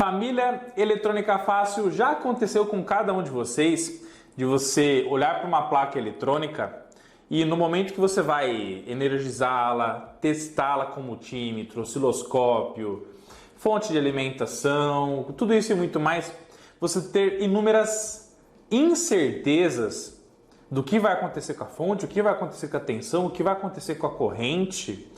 Família Eletrônica Fácil, já aconteceu com cada um de vocês de você olhar para uma placa eletrônica e no momento que você vai energizá-la, testá-la com multímetro, osciloscópio, fonte de alimentação, tudo isso e muito mais, você ter inúmeras incertezas do que vai acontecer com a fonte, o que vai acontecer com a tensão, o que vai acontecer com a corrente.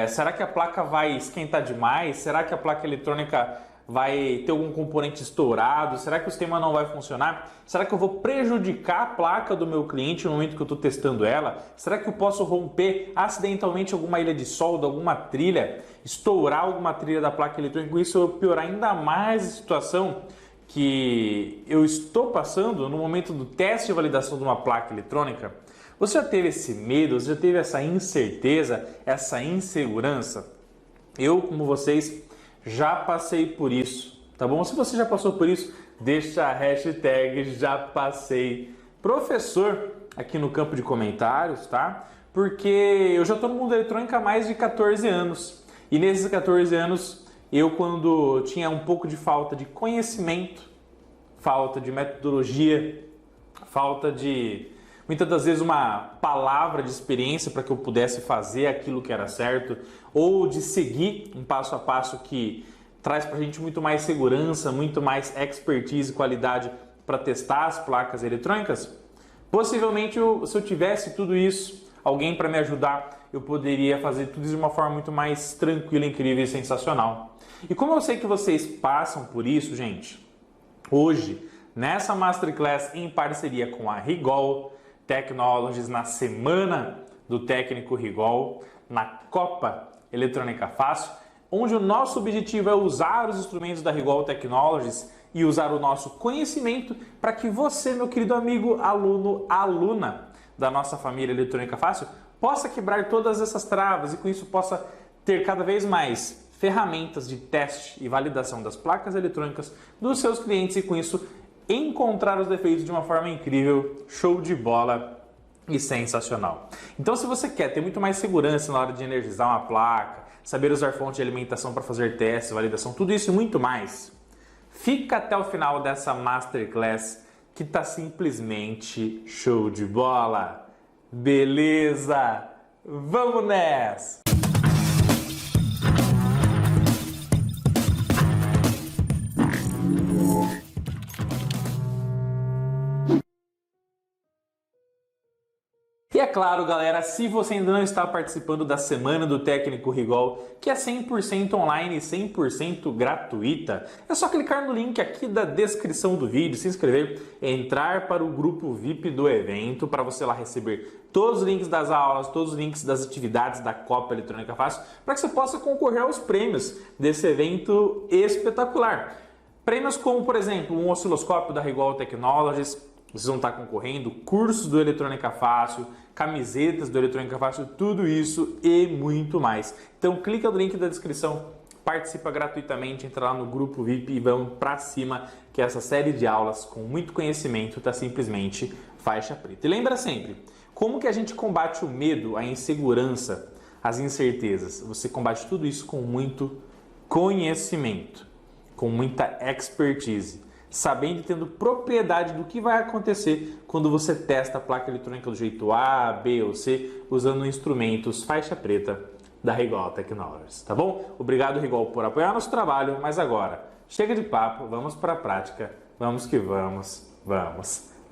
Será que a placa vai esquentar demais? Será que a placa eletrônica vai ter algum componente estourado? Será que o sistema não vai funcionar? Será que eu vou prejudicar a placa do meu cliente no momento que eu estou testando ela? Será que eu posso romper acidentalmente alguma ilha de solda, alguma trilha, estourar alguma trilha da placa eletrônica e isso piorar ainda mais a situação que eu estou passando no momento do teste de validação de uma placa eletrônica? Você já teve esse medo? Você já teve essa incerteza, essa insegurança? Eu, como vocês, já passei por isso, tá bom? Se você já passou por isso, deixa a hashtag já passei professor aqui no campo de comentários, tá? Porque eu já estou no mundo eletrônico há mais de 14 anos. E nesses 14 anos, eu quando tinha um pouco de falta de conhecimento, falta de metodologia, falta de muitas das vezes uma palavra de experiência para que eu pudesse fazer aquilo que era certo, ou de seguir um passo a passo que traz para a gente muito mais segurança, muito mais expertise e qualidade para testar as placas eletrônicas. Possivelmente, se eu tivesse tudo isso, alguém para me ajudar, eu poderia fazer tudo isso de uma forma muito mais tranquila, incrível e sensacional. E como eu sei que vocês passam por isso, gente, hoje, nessa Masterclass em parceria com a Rigol Technologies, na semana do técnico Rigol, na Copa Eletrônica Fácil, onde o nosso objetivo é usar os instrumentos da Rigol Technologies e usar o nosso conhecimento para que você, meu querido amigo, aluno, aluna da nossa família Eletrônica Fácil, possa quebrar todas essas travas e com isso possa ter cada vez mais ferramentas de teste e validação das placas eletrônicas dos seus clientes e com isso encontrar os defeitos de uma forma incrível, show de bola e sensacional. Então, se você quer ter muito mais segurança na hora de energizar uma placa, saber usar fonte de alimentação para fazer testes, validação, tudo isso e muito mais, fica até o final dessa Masterclass que tá simplesmente show de bola. Beleza? Vamos nessa! E é claro, galera, se você ainda não está participando da Semana do Técnico Rigol, que é 100% online e 100% gratuita, é só clicar no link aqui da descrição do vídeo, se inscrever, entrar para o grupo VIP do evento, para você lá receber todos os links das aulas, todos os links das atividades da Copa Eletrônica Fácil, para que você possa concorrer aos prêmios desse evento espetacular. Prêmios como, por exemplo, um osciloscópio da Rigol Technologies, vocês vão estar concorrendo, cursos do Eletrônica Fácil, camisetas do Eletrônica Fácil, tudo isso e muito mais. Então clica no link da descrição, participa gratuitamente, entra lá no grupo VIP e vamos pra cima, que essa série de aulas com muito conhecimento está simplesmente faixa preta. E lembra sempre, como que a gente combate o medo, a insegurança, as incertezas? Você combate tudo isso com muito conhecimento, com muita expertise, sabendo e tendo propriedade do que vai acontecer quando você testa a placa eletrônica do jeito A, B ou C, usando instrumentos faixa preta da Rigol Technologies, tá bom? Obrigado, Rigol, por apoiar nosso trabalho, mas agora, chega de papo, vamos para a prática, vamos que vamos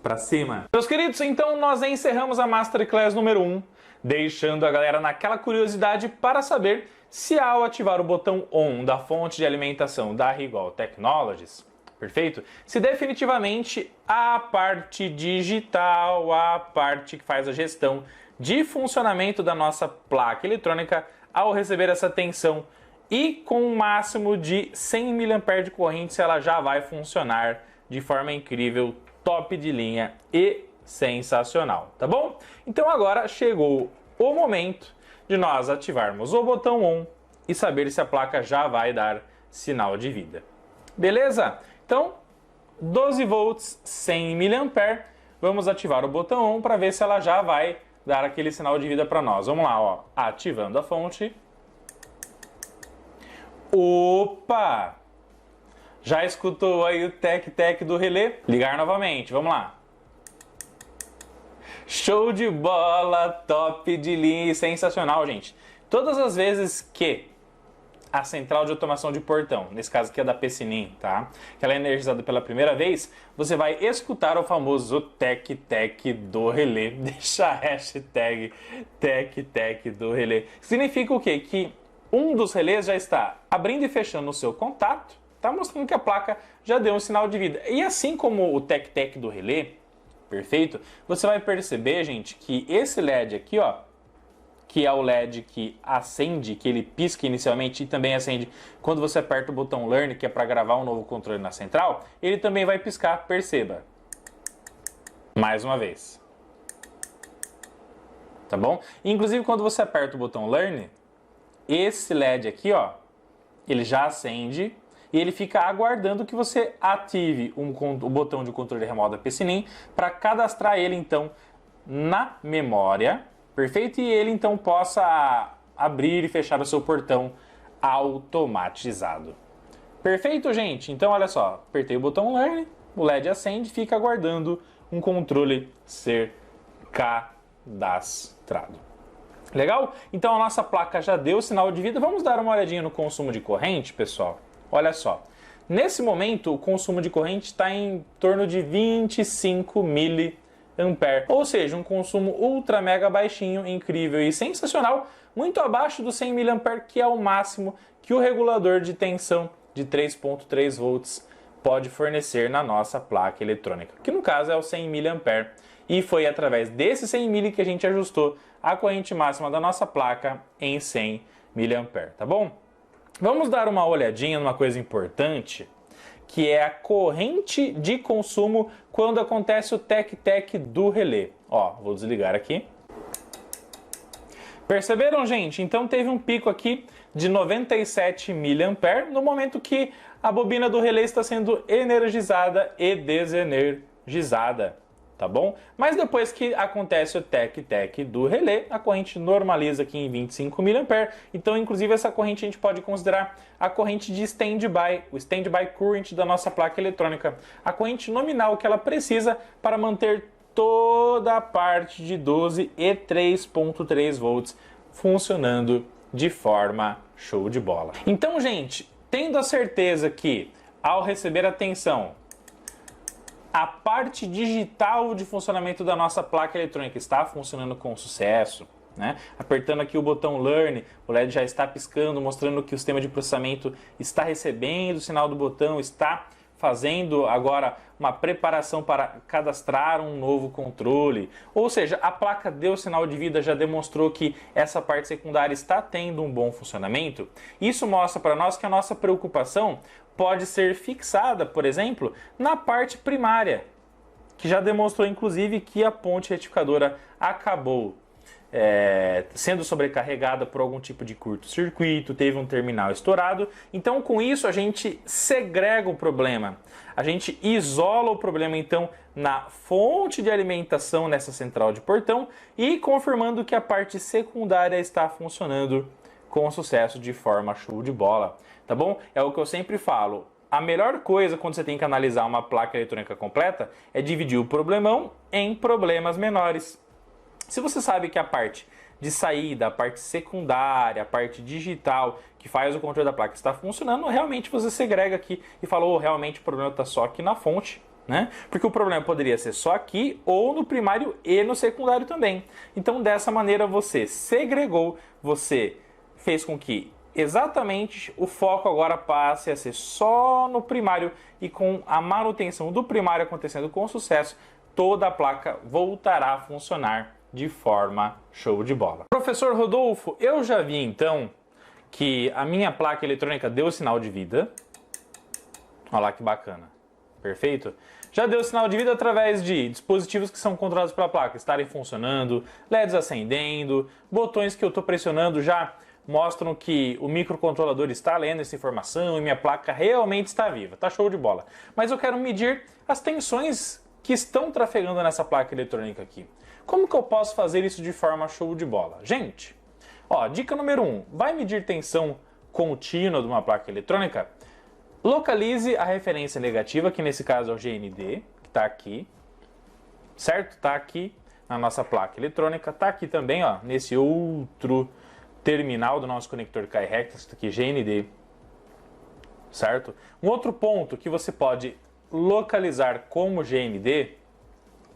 para cima. Meus queridos, então nós encerramos a Masterclass número 1, deixando a galera naquela curiosidade para saber se ao ativar o botão ON da fonte de alimentação da Rigol Technologies, perfeito? Se definitivamente a parte digital, a parte que faz a gestão de funcionamento da nossa placa eletrônica, ao receber essa tensão e com um máximo de 100 mA de corrente, ela já vai funcionar de forma incrível, top de linha e sensacional, tá bom? Então agora chegou o momento de nós ativarmos o botão ON e saber se a placa já vai dar sinal de vida. Beleza? Então, 12 volts, 100 mA, vamos ativar o botão ON para ver se ela já vai dar aquele sinal de vida para nós. Vamos lá, ó, ativando a fonte. Opa! Já escutou aí o tec-tec do relé? Ligar novamente, vamos lá. Show de bola, top de linha, sensacional, gente. Todas as vezes que a central de automação de portão, nesse caso aqui é da Pecinin, tá? Que ela é energizada pela primeira vez, você vai escutar o famoso tec-tec do relé. Deixa a hashtag tec-tec do relé. Significa o quê? Que um dos relés já está abrindo e fechando o seu contato, tá mostrando que a placa já deu um sinal de vida. E assim como o tec-tec do relé, perfeito, você vai perceber, gente, que esse LED aqui, ó, que é o LED que acende, que ele pisca inicialmente e também acende quando você aperta o botão Learn, que é para gravar um novo controle na central, ele também vai piscar, perceba. Mais uma vez. Tá bom? Inclusive, quando você aperta o botão Learn, esse LED aqui, ó, ele já acende e ele fica aguardando que você ative o botão de controle remoto da Pecinin para cadastrar ele, então, na memória. Perfeito? E ele então possa abrir e fechar o seu portão automatizado. Perfeito, gente? Então, olha só, apertei o botão Learn, o LED acende e fica aguardando um controle ser cadastrado. Legal? Então, a nossa placa já deu o sinal de vida. Vamos dar uma olhadinha no consumo de corrente, pessoal? Olha só. Nesse momento, o consumo de corrente está em torno de 25 mA. Ou seja, um consumo ultra mega baixinho, incrível e sensacional, muito abaixo do 100 mA, que é o máximo que o regulador de tensão de 3.3 volts pode fornecer na nossa placa eletrônica, que no caso é o 100 mA. E foi através desse 100 mA que a gente ajustou a corrente máxima da nossa placa em 100 mA, tá bom? Vamos dar uma olhadinha numa coisa importante, que é a corrente de consumo quando acontece o tec-tec do relé. Ó, vou desligar aqui. Perceberam, gente? Então teve um pico aqui de 97 mA no momento que a bobina do relé está sendo energizada e desenergizada, tá bom? Mas depois que acontece o tec-tec do relé, a corrente normaliza aqui em 25 mA. Então, inclusive, essa corrente a gente pode considerar a corrente de stand-by, o stand-by current da nossa placa eletrônica. A corrente nominal que ela precisa para manter toda a parte de 12 e 3.3 volts funcionando de forma show de bola. Então, gente, tendo a certeza que ao receber a tensão, a parte digital de funcionamento da nossa placa eletrônica está funcionando com sucesso, né? Apertando aqui o botão Learn, o LED já está piscando, mostrando que o sistema de processamento está recebendo o sinal do botão, está fazendo agora uma preparação para cadastrar um novo controle. Ou seja, a placa deu sinal de vida, já demonstrou que essa parte secundária está tendo um bom funcionamento. Isso mostra para nós que a nossa preocupação pode ser fixada, por exemplo, na parte primária, que já demonstrou inclusive que a ponte retificadora acabou sendo sobrecarregada por algum tipo de curto-circuito, teve um terminal estourado. Então, com isso, a gente segrega o problema. A gente isola o problema, então, na fonte de alimentação nessa central de portão e confirmando que a parte secundária está funcionando com sucesso de forma show de bola. Tá bom? É o que eu sempre falo. A melhor coisa quando você tem que analisar uma placa eletrônica completa é dividir o problemão em problemas menores. Se você sabe que a parte de saída, a parte secundária, a parte digital que faz o controle da placa está funcionando, realmente você segrega aqui e falou, realmente o problema está só aqui na fonte, né? Porque o problema poderia ser só aqui ou no primário e no secundário também. Então, dessa maneira, você segregou, você fez com que exatamente o foco agora passe a ser só no primário e com a manutenção do primário acontecendo com sucesso, toda a placa voltará a funcionar de forma show de bola. Professor Rodolfo, eu já vi então que a minha placa eletrônica deu sinal de vida. Olha lá que bacana. Perfeito? Já deu sinal de vida através de dispositivos que são controlados pela placa estarem funcionando, LEDs acendendo, botões que eu estou pressionando já mostram que o microcontrolador está lendo essa informação e minha placa realmente está viva. Tá show de bola. Mas eu quero medir as tensões que estão trafegando nessa placa eletrônica aqui. Como que eu posso fazer isso de forma show de bola? Gente, ó, dica número 1, vai medir tensão contínua de uma placa eletrônica? Localize a referência negativa, que nesse caso é o GND, que está aqui, certo? Está aqui na nossa placa eletrônica, está aqui também, ó, nesse outro terminal do nosso conector K-Rex, está aqui GND, certo? Um outro ponto que você pode localizar como GND,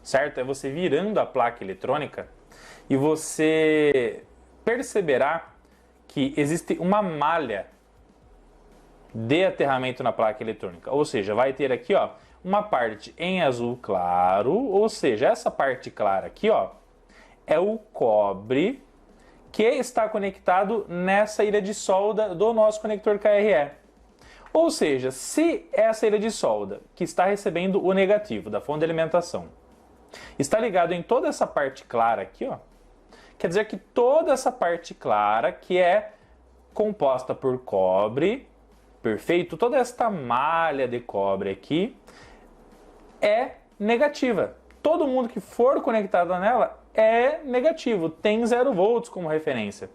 certo? É você virando a placa eletrônica e você perceberá que existe uma malha de aterramento na placa eletrônica. Ou seja, vai ter aqui, ó, uma parte em azul claro, ou seja, essa parte clara aqui, ó, é o cobre que está conectado nessa ilha de solda do nosso conector KRE. Ou seja, se essa ilha de solda, que está recebendo o negativo da fonte de alimentação, está ligado em toda essa parte clara aqui, ó, quer dizer que toda essa parte clara, que é composta por cobre, perfeito, toda esta malha de cobre aqui é negativa. Todo mundo que for conectado nela é negativo, tem 0 volts como referência.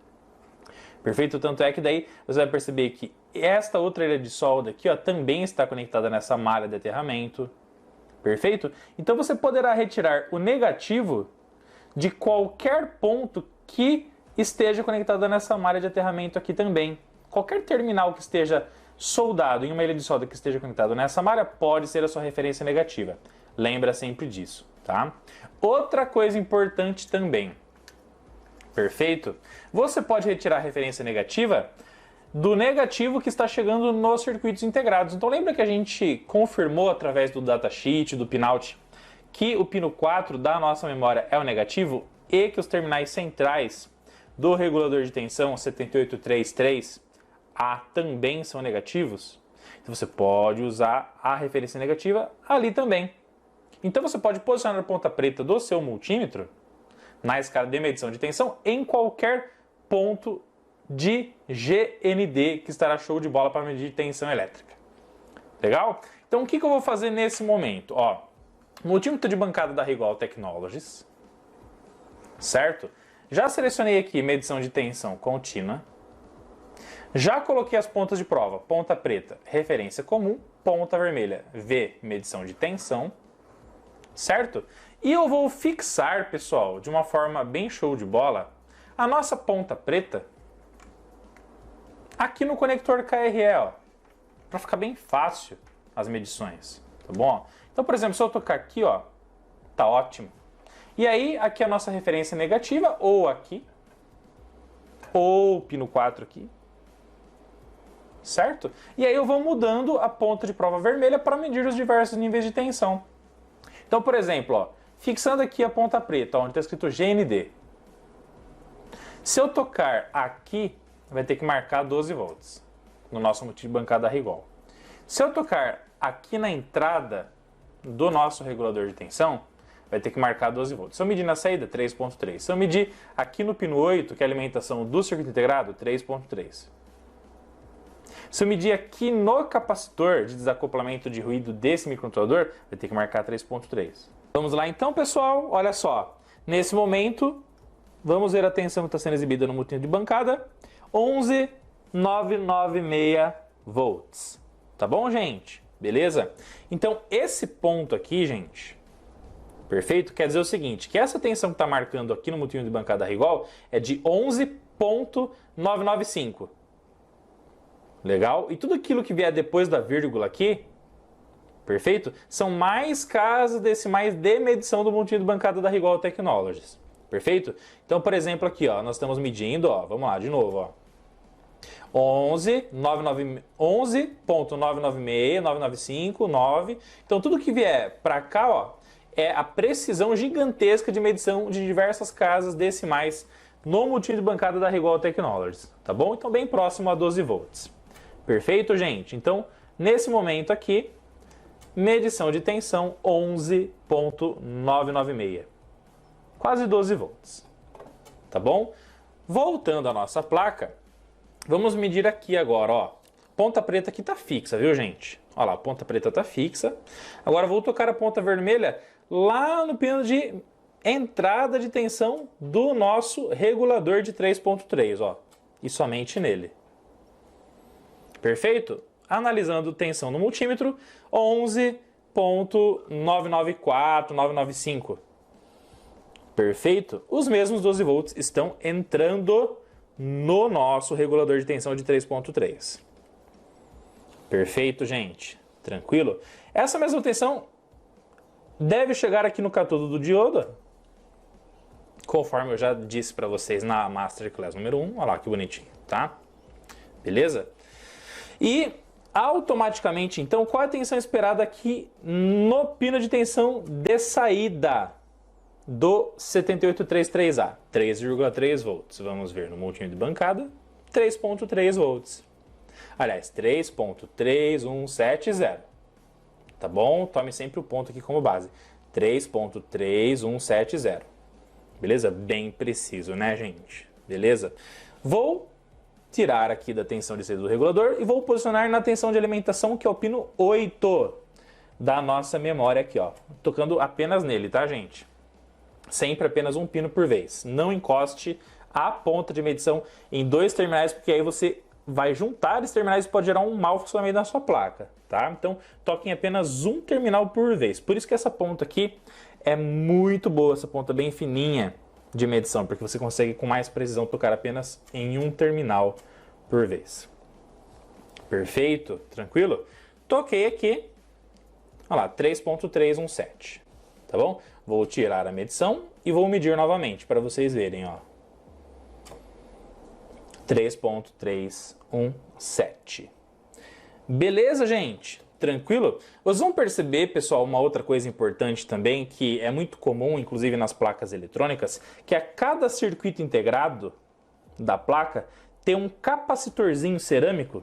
Perfeito? Tanto é que daí você vai perceber que esta outra ilha de solda aqui, ó, também está conectada nessa malha de aterramento. Perfeito? Então você poderá retirar o negativo de qualquer ponto que esteja conectado nessa malha de aterramento aqui também. Qualquer terminal que esteja soldado em uma ilha de solda que esteja conectado nessa malha pode ser a sua referência negativa. Lembra sempre disso, tá? Outra coisa importante também. Perfeito? Você pode retirar a referência negativa do negativo que está chegando nos circuitos integrados. Então lembra que a gente confirmou através do datasheet, do pinout, que o pino 4 da nossa memória é o negativo e que os terminais centrais do regulador de tensão 7833A também são negativos? Então você pode usar a referência negativa ali também. Então você pode posicionar a ponta preta do seu multímetro na escala de medição de tensão em qualquer ponto de GND que estará show de bola para medir tensão elétrica. Legal? Então o que eu vou fazer nesse momento? Ó, multímetro de bancada da Rigol Technologies, certo? Já selecionei aqui medição de tensão contínua. Já coloquei as pontas de prova, ponta preta, referência comum, ponta vermelha, V, medição de tensão, certo? E eu vou fixar, pessoal, de uma forma bem show de bola, a nossa ponta preta aqui no conector KRE, ó, para ficar bem fácil as medições, tá bom? Então, por exemplo, se eu tocar aqui, ó, tá ótimo. E aí, aqui a nossa referência negativa, ou aqui, ou pino 4 aqui, certo? E aí eu vou mudando a ponta de prova vermelha para medir os diversos níveis de tensão. Então, por exemplo, ó, fixando aqui a ponta preta, onde está escrito GND. Se eu tocar aqui, vai ter que marcar 12 volts no nosso multímetro de bancada Rigol. Se eu tocar aqui na entrada do nosso regulador de tensão, vai ter que marcar 12 volts. Se eu medir na saída, 3.3. Se eu medir aqui no pino 8, que é a alimentação do circuito integrado, 3.3. Se eu medir aqui no capacitor de desacoplamento de ruído desse microcontrolador, vai ter que marcar 3.3. Vamos lá então, pessoal. Olha só. Nesse momento, vamos ver a tensão que está sendo exibida no multímetro de bancada. 11.996 volts. Tá bom, gente? Beleza? Então, esse ponto aqui, gente, perfeito? Quer dizer o seguinte, que essa tensão que está marcando aqui no multímetro de bancada Rigol é de 11.995. Legal? E tudo aquilo que vier depois da vírgula aqui, perfeito? São mais casas decimais de medição do multímetro de bancada da Rigol Technologies. Perfeito? Então, por exemplo, aqui, ó, nós estamos medindo, ó, vamos lá, de novo, ó. 11.996, 995, 9. Então, tudo que vier para cá, ó, é a precisão gigantesca de medição de diversas casas decimais no multímetro de bancada da Rigol Technologies, tá bom? Então, bem próximo a 12 volts. Perfeito, gente? Então, nesse momento aqui, medição de tensão 11.996. Quase 12 volts. Tá bom? Voltando à nossa placa, vamos medir aqui agora, ó. Ponta preta aqui tá fixa, viu, gente? Olha lá, a ponta preta tá fixa. Agora vou tocar a ponta vermelha lá no pino de entrada de tensão do nosso regulador de 3.3, ó. E somente nele. Perfeito? analisando tensão no multímetro, 11.994, 995. Perfeito? Os mesmos 12 volts estão entrando no nosso regulador de tensão de 3.3. Perfeito, gente? Tranquilo? Essa mesma tensão deve chegar aqui no cátodo do diodo, conforme eu já disse para vocês na Masterclass número 1. Olha lá que bonitinho, tá? Beleza? E automaticamente, então, qual é a tensão esperada aqui no pino de tensão de saída do 7833A? 3,3 volts. Vamos ver no multímetro de bancada, 3,3 volts. Aliás, 3.3170. Tá bom? Tome sempre o ponto aqui como base. 3.3170. Beleza? Bem preciso, né, gente? Beleza? Vou tirar aqui da tensão de saída do regulador e vou posicionar na tensão de alimentação, que é o pino 8 da nossa memória aqui, ó. Tocando apenas nele, tá, gente? Sempre apenas um pino por vez. Não encoste a ponta de medição em dois terminais, porque aí você vai juntar esses terminais e pode gerar um mau funcionamento na sua placa, tá? Então, toque em apenas um terminal por vez. Por isso que essa ponta aqui é muito boa, essa ponta bem fininha de medição, porque você consegue com mais precisão tocar apenas em um terminal por vez. Perfeito? Tranquilo? Toquei aqui, olha lá, 3.317, tá bom? Vou tirar a medição e vou medir novamente para vocês verem, ó. 3.317. Beleza, gente? Tranquilo? Vocês vão perceber, pessoal, uma outra coisa importante também, que é muito comum, inclusive nas placas eletrônicas, que a cada circuito integrado da placa tem um capacitorzinho cerâmico.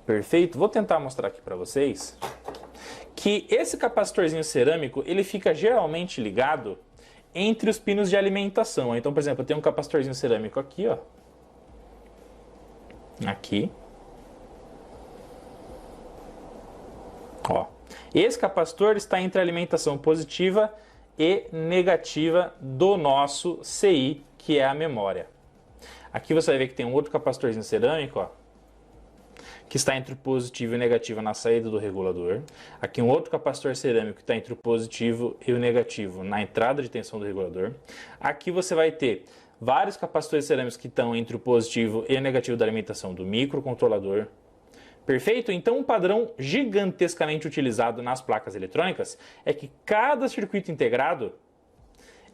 Perfeito? Vou tentar mostrar aqui para vocês que esse capacitorzinho cerâmico, ele fica geralmente ligado entre os pinos de alimentação. Então, por exemplo, eu tenho um capacitorzinho cerâmico aqui, ó. Aqui. Ó. Esse capacitor está entre a alimentação positiva e negativa do nosso CI, que é a memória. Aqui você vai ver que tem um outro capacitorzinho cerâmico, ó, que está entre o positivo e o negativo na saída do regulador. Aqui um outro capacitor cerâmico que está entre o positivo e o negativo na entrada de tensão do regulador. Aqui você vai ter vários capacitores cerâmicos que estão entre o positivo e o negativo da alimentação do microcontrolador. Perfeito? Então, um padrão gigantescamente utilizado nas placas eletrônicas é que cada circuito integrado,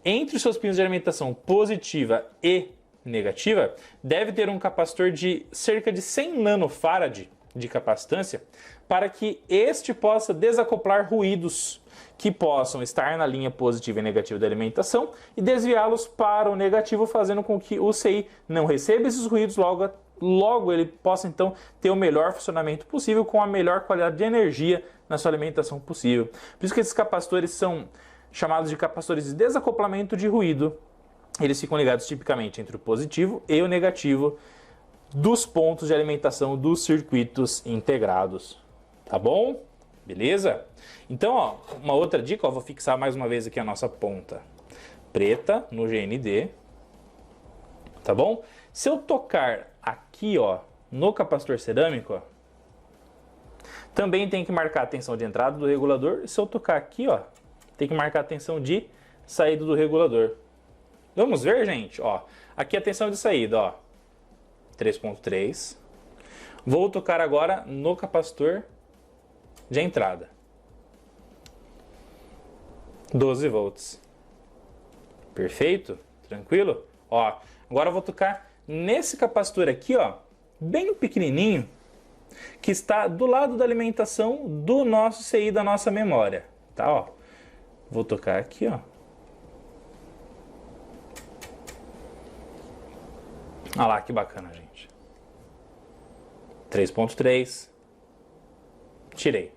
entre os seus pinos de alimentação positiva e negativa, deve ter um capacitor de cerca de 100 nanofarad de capacitância para que este possa desacoplar ruídos que possam estar na linha positiva e negativa da alimentação e desviá-los para o negativo, fazendo com que o CI não receba esses ruídos, logo ele possa então ter o melhor funcionamento possível com a melhor qualidade de energia na sua alimentação possível. Por isso que esses capacitores são chamados de capacitores de desacoplamento de ruído. Eles ficam ligados tipicamente entre o positivo e o negativo dos pontos de alimentação dos circuitos integrados. Tá bom? Beleza? Então, ó, uma outra dica, ó, vou fixar mais uma vez aqui a nossa ponta preta no GND. Tá bom? Se eu tocar aqui, ó, no capacitor cerâmico, ó, também tem que marcar a tensão de entrada do regulador. E se eu tocar aqui, ó, tem que marcar a tensão de saída do regulador. Vamos ver, gente? Ó, aqui a tensão de saída, ó, 3.3. Vou tocar agora no capacitor de entrada. 12 volts. Perfeito? Tranquilo? Ó, agora eu vou tocar nesse capacitor aqui, ó, bem pequenininho, que está do lado da alimentação do nosso CI, da nossa memória, tá? Ó, vou tocar aqui, ó. Olha lá que bacana, gente. 3.3. Tirei.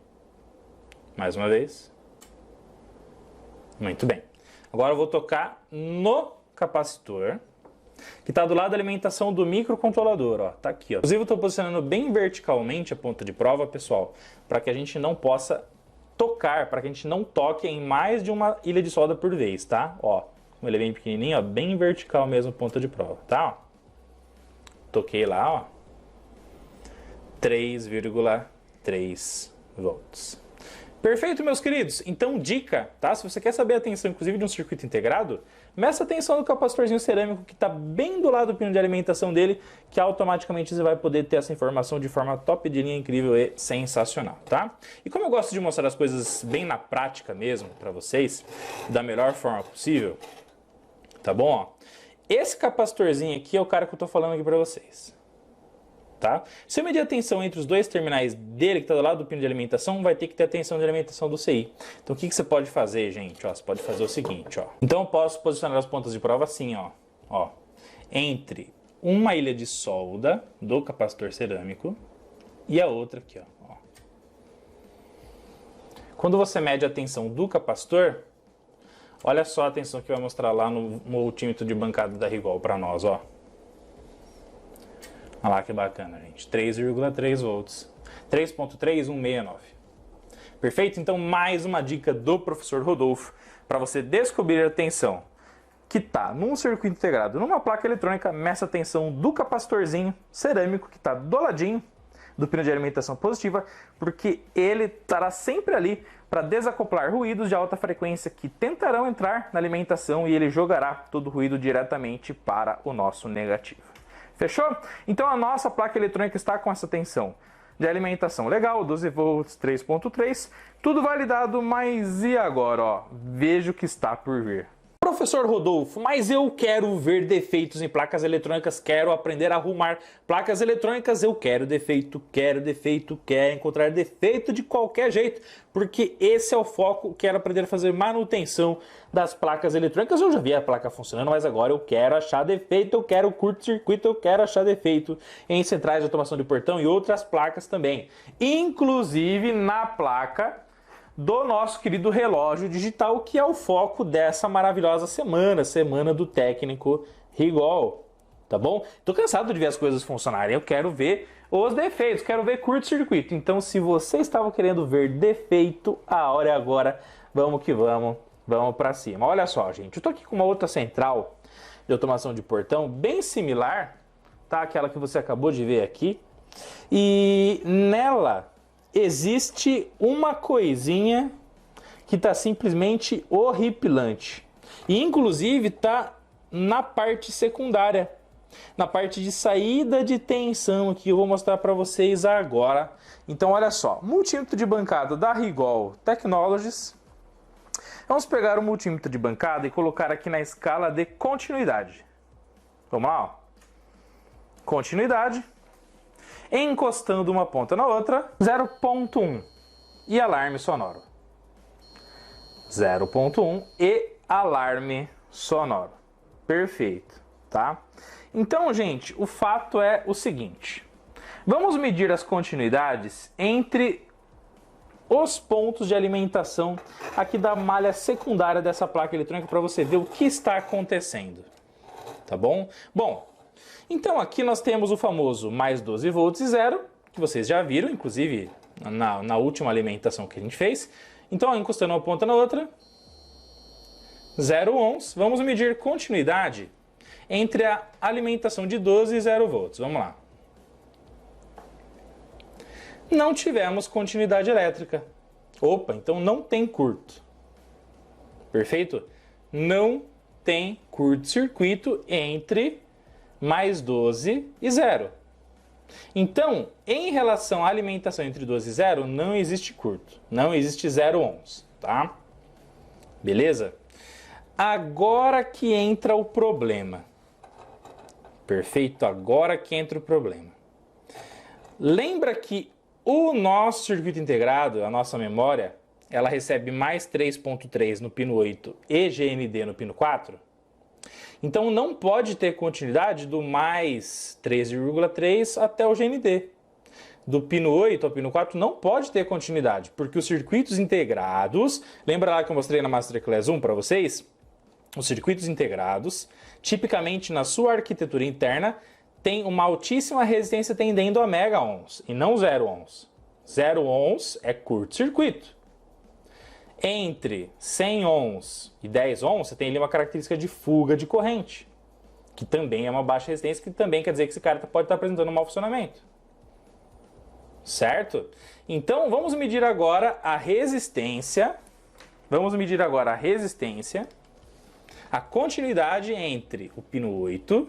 Mais uma vez. Muito bem. Agora eu vou tocar no capacitor que está do lado da alimentação do microcontrolador, ó. Tá aqui, ó. Inclusive eu estou posicionando bem verticalmente a ponta de prova, pessoal, para que a gente não possa tocar, para que a gente não toque em mais de uma ilha de solda por vez, tá? Ó, como ele é bem pequenininho, ó, bem vertical mesmo a ponta de prova, tá? Ó. Toquei lá, ó. 3,3 volts. Perfeito, meus queridos? Então, dica, tá? Se você quer saber a tensão, inclusive, de um circuito integrado, meça a tensão do capacitorzinho cerâmico que está bem do lado do pino de alimentação dele, que automaticamente você vai poder ter essa informação de forma top de linha, incrível e sensacional, tá? E como eu gosto de mostrar as coisas bem na prática mesmo para vocês, da melhor forma possível, tá bom? Ó, esse capacitorzinho aqui é o cara que eu estou falando aqui para vocês. Tá? Se eu medir a tensão entre os dois terminais dele, que está do lado do pino de alimentação, vai ter que ter a tensão de alimentação do CI. Então o que você pode fazer, gente? Ó, você pode fazer o seguinte, ó. Então eu posso posicionar as pontas de prova assim, ó, entre uma ilha de solda do capacitor cerâmico e a outra aqui, ó. Quando você mede a tensão do capacitor, olha só a tensão que vai mostrar lá no multímetro de bancada da Rigol para nós, ó. Olha lá que bacana, gente. 3,3 volts. 3.3169. Perfeito? Então, mais uma dica do professor Rodolfo para você descobrir a tensão que está num circuito integrado, numa placa eletrônica, meça a tensão do capacitorzinho cerâmico que está do ladinho do pino de alimentação positiva, porque ele estará sempre ali para desacoplar ruídos de alta frequência que tentarão entrar na alimentação e ele jogará todo o ruído diretamente para o nosso negativo. Fechou? Então a nossa placa eletrônica está com essa tensão de alimentação legal, 12 volts, 3.3, tudo validado, mas e agora? Ó, veja o que está por vir. Professor Rodolfo, mas eu quero ver defeitos em placas eletrônicas, quero aprender a arrumar placas eletrônicas, eu quero defeito, quero encontrar defeito de qualquer jeito, porque esse é o foco, quero aprender a fazer manutenção das placas eletrônicas. Eu já vi a placa funcionando, mas agora eu quero achar defeito, eu quero curto-circuito, eu quero achar defeito em centrais de automação de portão e outras placas também, inclusive na placa do nosso querido relógio digital, que é o foco dessa maravilhosa semana do técnico Rigol, tá bom? Tô cansado de ver as coisas funcionarem, eu quero ver os defeitos, quero ver curto-circuito. Então, se você estava querendo ver defeito, a hora é agora, vamos que vamos, vamos para cima. Olha só, gente, eu tô aqui com uma outra central de automação de portão, bem similar, tá? Aquela que você acabou de ver aqui, e nela existe uma coisinha que está simplesmente horripilante. E inclusive está na parte secundária, na parte de saída de tensão, que eu vou mostrar para vocês agora. Então olha só, multímetro de bancada da Rigol Technologies. Vamos pegar o multímetro de bancada e colocar aqui na escala de continuidade. Vamos lá, ó. Continuidade. Encostando uma ponta na outra, 0.1 e alarme sonoro. 0.1 e alarme sonoro. Perfeito, tá? Então, gente, o fato é o seguinte. Vamos medir as continuidades entre os pontos de alimentação aqui da malha secundária dessa placa eletrônica para você ver o que está acontecendo. Tá bom? Bom, então aqui nós temos o famoso mais 12 volts e 0, que vocês já viram, inclusive na última alimentação que a gente fez. Então, encostando uma ponta na outra, 0 ohms. Vamos medir continuidade entre a alimentação de 12 e 0 volts. Vamos lá. Não tivemos continuidade elétrica. Opa, então não tem curto. Perfeito? Não tem curto-circuito entre mais 12 e 0. Então, em relação à alimentação entre 12 e 0, não existe curto. Não existe 0 ohms, tá? Beleza? Agora que entra o problema. Perfeito? Agora que entra o problema. Lembra que o nosso circuito integrado, a nossa memória, ela recebe mais 3.3 no pino 8 e GND no pino 4? Então não pode ter continuidade do mais 3,3 até o GND. Do pino 8 ao pino 4 não pode ter continuidade, porque os circuitos integrados, lembra lá que eu mostrei na Masterclass 1 para vocês? Os circuitos integrados, tipicamente na sua arquitetura interna, tem uma altíssima resistência tendendo a mega ohms, e não 0 ohms. 0 ohms é curto-circuito. Entre 100 ohms e 10 ohms, você tem ali uma característica de fuga de corrente, que também é uma baixa resistência, que também quer dizer que esse cara pode estar apresentando um mau funcionamento. certo? Então, vamos medir agora a resistência. Vamos medir agora a resistência, a continuidade entre o pino 8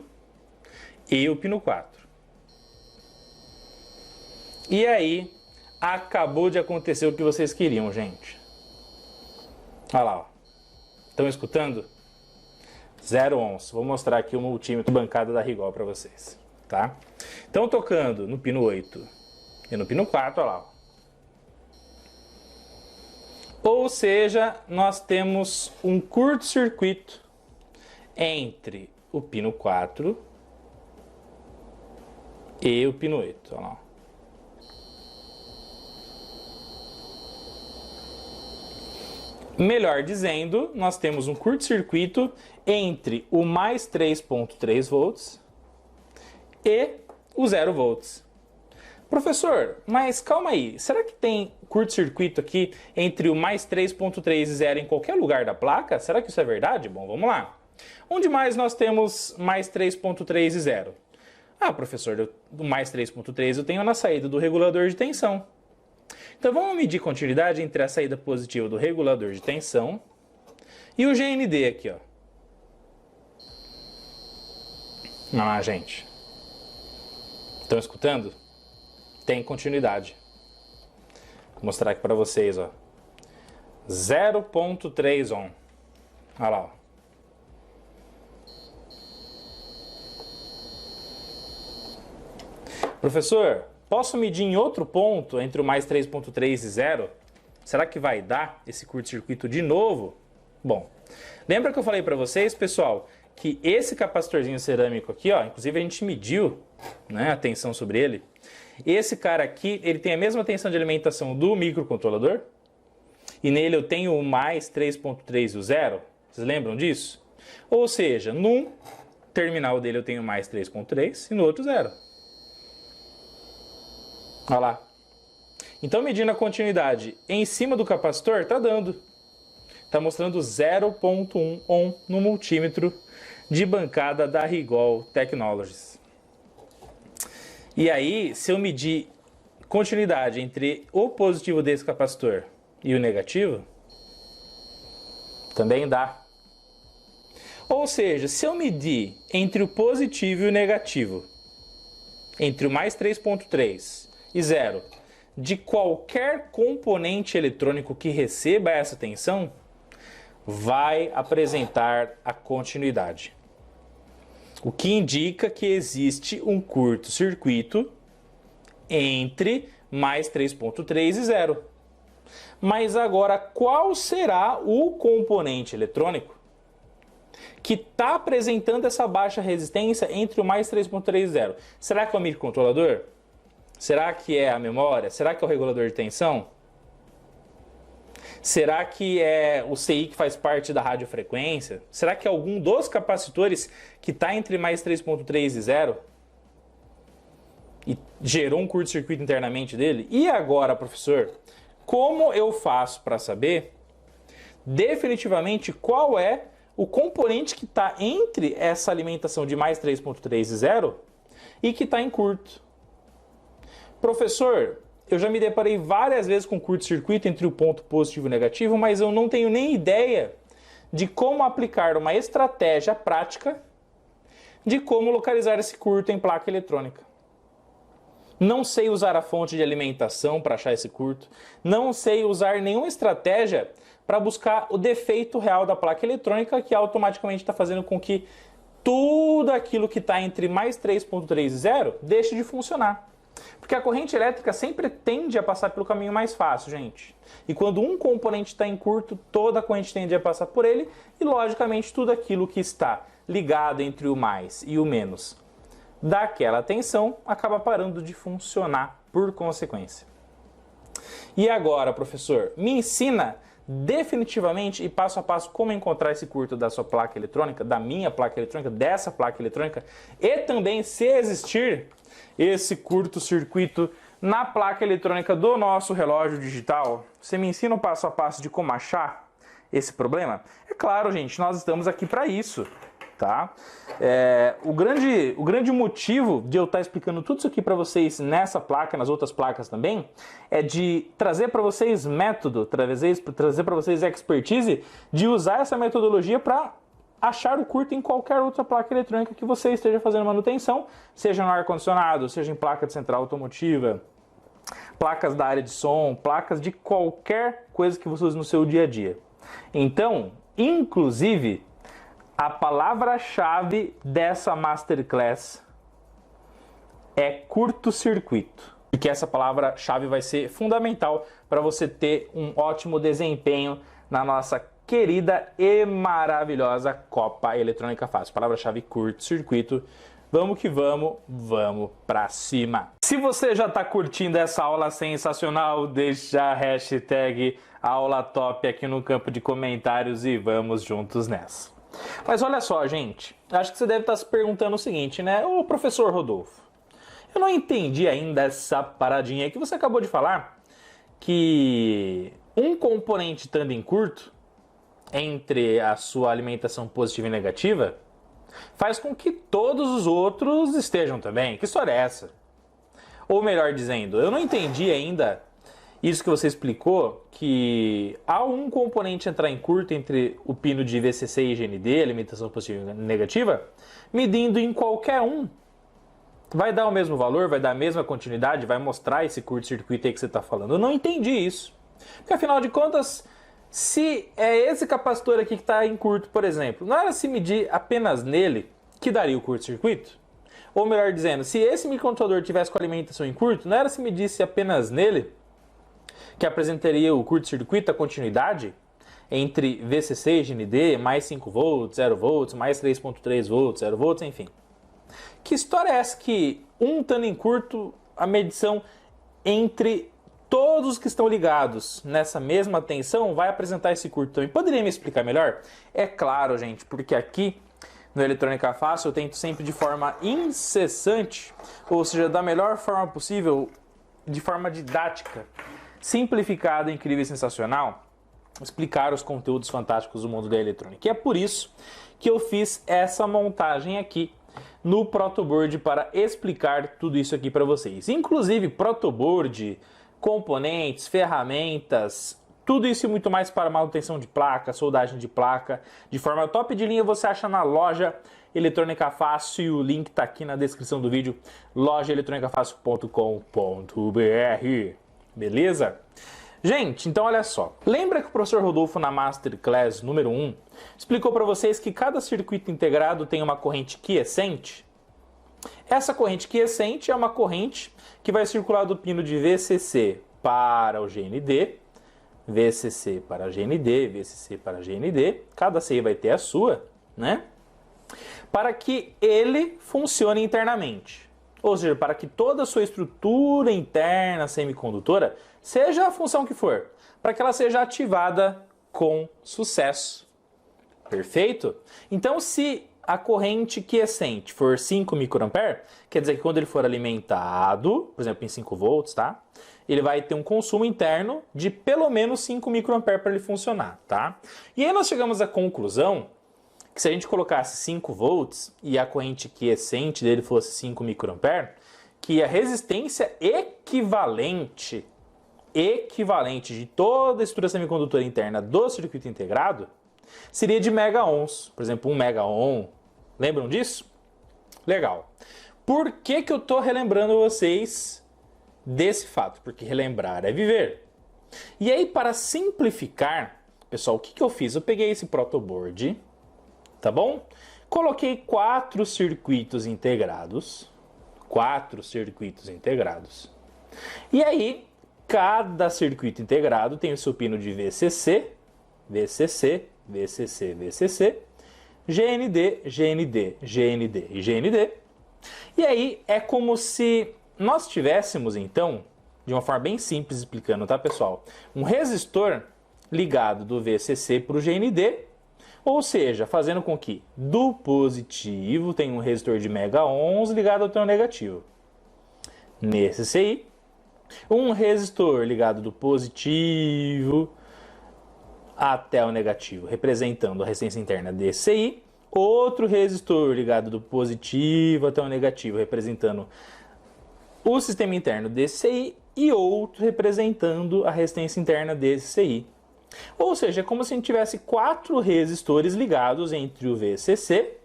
e o pino 4. E aí, acabou de acontecer o que vocês queriam, gente. Olha lá, ó. Estão escutando? 0 ohms. Vou mostrar aqui o multímetro bancada da Rigol para vocês, tá? Então, tocando no pino 8 e no pino 4, olha lá, ó. Ou seja, nós temos um curto-circuito entre o pino 4 e o pino 8. Olha lá. Melhor dizendo, nós temos um curto-circuito entre o mais 3,3 volts e o 0 volts. Professor, mas calma aí, será que tem curto-circuito aqui entre o mais 3,3 e 0 em qualquer lugar da placa? Será que isso é verdade? Bom, vamos lá. Onde mais nós temos mais 3,3 e 0? Ah, professor, do mais 3,3 eu tenho na saída do regulador de tensão. Então vamos medir continuidade entre a saída positiva do regulador de tensão e o GND aqui, ó. Olha lá, gente. Estão escutando? Tem continuidade. Vou mostrar aqui para vocês, ó. 0,3 ohm. Olha lá, ó. Professor, posso medir em outro ponto entre o mais 3,3 e 0? Será que vai dar esse curto-circuito de novo? Bom, lembra que eu falei para vocês, pessoal, que esse capacitorzinho cerâmico aqui, ó, inclusive a gente mediu, né, a tensão sobre ele. Esse cara aqui, ele tem a mesma tensão de alimentação do microcontrolador. E nele eu tenho o mais 3,3 e o 0. Vocês lembram disso? Ou seja, num terminal dele eu tenho mais 3,3 e no outro 0. Olha lá. Então, medindo a continuidade em cima do capacitor, está dando. Está mostrando 0,1 ohm no multímetro de bancada da Rigol Technologies. E aí, se eu medir continuidade entre o positivo desse capacitor e o negativo, também dá. Ou seja, se eu medir entre o positivo e o negativo, entre o mais 3,3 e 0, de qualquer componente eletrônico que receba essa tensão, vai apresentar a continuidade. O que indica que existe um curto-circuito entre mais 3,3 e 0. Mas agora, qual será o componente eletrônico que está apresentando essa baixa resistência entre o mais 3,3 e 0? Será que é o microcontrolador? Será que é a memória? Será que é o regulador de tensão? Será que é o CI que faz parte da radiofrequência? Será que é algum dos capacitores que está entre mais 3,3 e 0? E gerou um curto-circuito internamente dele? E agora, professor, como eu faço para saber definitivamente qual é o componente que está entre essa alimentação de mais 3,3 e 0 e que está em curto? Professor, eu já me deparei várias vezes com curto-circuito entre o ponto positivo e negativo, mas eu não tenho nem ideia de como aplicar uma estratégia prática de como localizar esse curto em placa eletrônica. Não sei usar a fonte de alimentação para achar esse curto, não sei usar nenhuma estratégia para buscar o defeito real da placa eletrônica, que automaticamente está fazendo com que tudo aquilo que está entre mais 3,3 e 0 deixe de funcionar. Porque a corrente elétrica sempre tende a passar pelo caminho mais fácil, gente. E quando um componente está em curto, toda a corrente tende a passar por ele e, logicamente, tudo aquilo que está ligado entre o mais e o menos daquela tensão acaba parando de funcionar por consequência. E agora, professor, me ensina definitivamente e passo a passo como encontrar esse curto da sua placa eletrônica, da minha placa eletrônica, dessa placa eletrônica e também se existir esse curto-circuito na placa eletrônica do nosso relógio digital. Você me ensina o passo a passo de como achar esse problema? É claro, gente, nós estamos aqui para isso. tá? O grande motivo de eu estar explicando tudo isso aqui para vocês nessa placa, nas outras placas também, é de trazer para vocês método, trazer para vocês expertise de usar essa metodologia para achar o curto em qualquer outra placa eletrônica que você esteja fazendo manutenção, seja no ar-condicionado, seja em placa de central automotiva, placas da área de som, placas de qualquer coisa que você use no seu dia a dia. Então, inclusive, a palavra-chave dessa Masterclass é curto-circuito, porque essa palavra-chave vai ser fundamental para você ter um ótimo desempenho na nossa querida e maravilhosa Copa Eletrônica Fácil. Palavra-chave curto-circuito. Vamos que vamos, vamos pra cima. Se você já está curtindo essa aula sensacional, deixa a hashtag aula top aqui no campo de comentários e vamos juntos nessa. Mas olha só, gente, acho que você deve estar se perguntando o seguinte, né? Ô, professor Rodolfo, eu não entendi ainda essa paradinha que você acabou de falar, que um componente estando em curto, entre a sua alimentação positiva e negativa, faz com que todos os outros estejam também. Que história é essa? Ou melhor dizendo, eu não entendi ainda isso que você explicou, que ao um componente entrar em curto entre o pino de VCC e GND, alimentação positiva e negativa, medindo em qualquer um, vai dar o mesmo valor, vai dar a mesma continuidade, vai mostrar esse curto-circuito aí que você está falando. Eu não entendi isso. Porque afinal de contas, se é esse capacitor aqui que está em curto, por exemplo, não era se medir apenas nele que daria o curto-circuito? Ou melhor dizendo, se esse microcontrolador tivesse com alimentação em curto, não era se medisse apenas nele que apresentaria o curto-circuito, a continuidade entre VCC e GND, mais 5 volts, 0 volts, mais 3.3 volts, 0 volts, enfim. Que história é essa que um estando em curto, a medição entre todos os que estão ligados nessa mesma tensão vai apresentar esse curto também? Poderia me explicar melhor? É claro, gente, porque aqui no Eletrônica Fácil eu tento sempre de forma incessante, ou seja, da melhor forma possível, de forma didática, simplificada, incrível e sensacional, explicar os conteúdos fantásticos do mundo da eletrônica. E é por isso que eu fiz essa montagem aqui no protoboard para explicar tudo isso aqui para vocês. Inclusive protoboard, componentes, ferramentas, tudo isso e muito mais para manutenção de placa, soldagem de placa, de forma top de linha você acha na loja Eletrônica Fácil, e o link está aqui na descrição do vídeo, lojaeletronicafácil.com.br. Beleza? Gente, então olha só. Lembra que o professor Rodolfo na Masterclass número 1 explicou para vocês que cada circuito integrado tem uma corrente quiescente? Essa corrente quiescente é uma corrente que vai circular do pino de VCC para o GND, VCC para GND, VCC para GND, cada CI vai ter a sua, né? Para que ele funcione internamente. Ou seja, para que toda a sua estrutura interna semicondutora, seja a função que for, para que ela seja ativada com sucesso. Perfeito? Então, se a corrente quiescente for 5 microampere, quer dizer que quando ele for alimentado, por exemplo, em 5 volts, tá? Ele vai ter um consumo interno de pelo menos 5 microampere para ele funcionar, tá? E aí nós chegamos à conclusão que se a gente colocasse 5 volts e a corrente quiescente dele fosse 5 microampere, que a resistência equivalente de toda a estrutura semicondutora interna do circuito integrado seria de mega-ohms, por exemplo, 1 mega-ohm. Lembram disso? Legal. Por que eu estou relembrando vocês desse fato? Porque relembrar é viver. E aí, para simplificar, pessoal, o que eu fiz? Eu peguei esse protoboard, tá bom? Coloquei 4 circuitos integrados. E aí, cada circuito integrado tem o seu pino de VCC, VCC, VCC, VCC, GND, GND, GND e GND. E aí é como se nós tivéssemos, então, de uma forma bem simples explicando, tá, pessoal? Um resistor ligado do VCC para o GND, ou seja, fazendo com que do positivo tenha um resistor de mega-ohms ligado ao teu negativo. Nesse CI, um resistor ligado do positivo até o negativo, representando a resistência interna desse CI, outro resistor ligado do positivo até o negativo, representando o sistema interno desse CI, e outro representando a resistência interna desse CI. Ou seja, é como se a gente tivesse 4 resistores ligados entre o VCC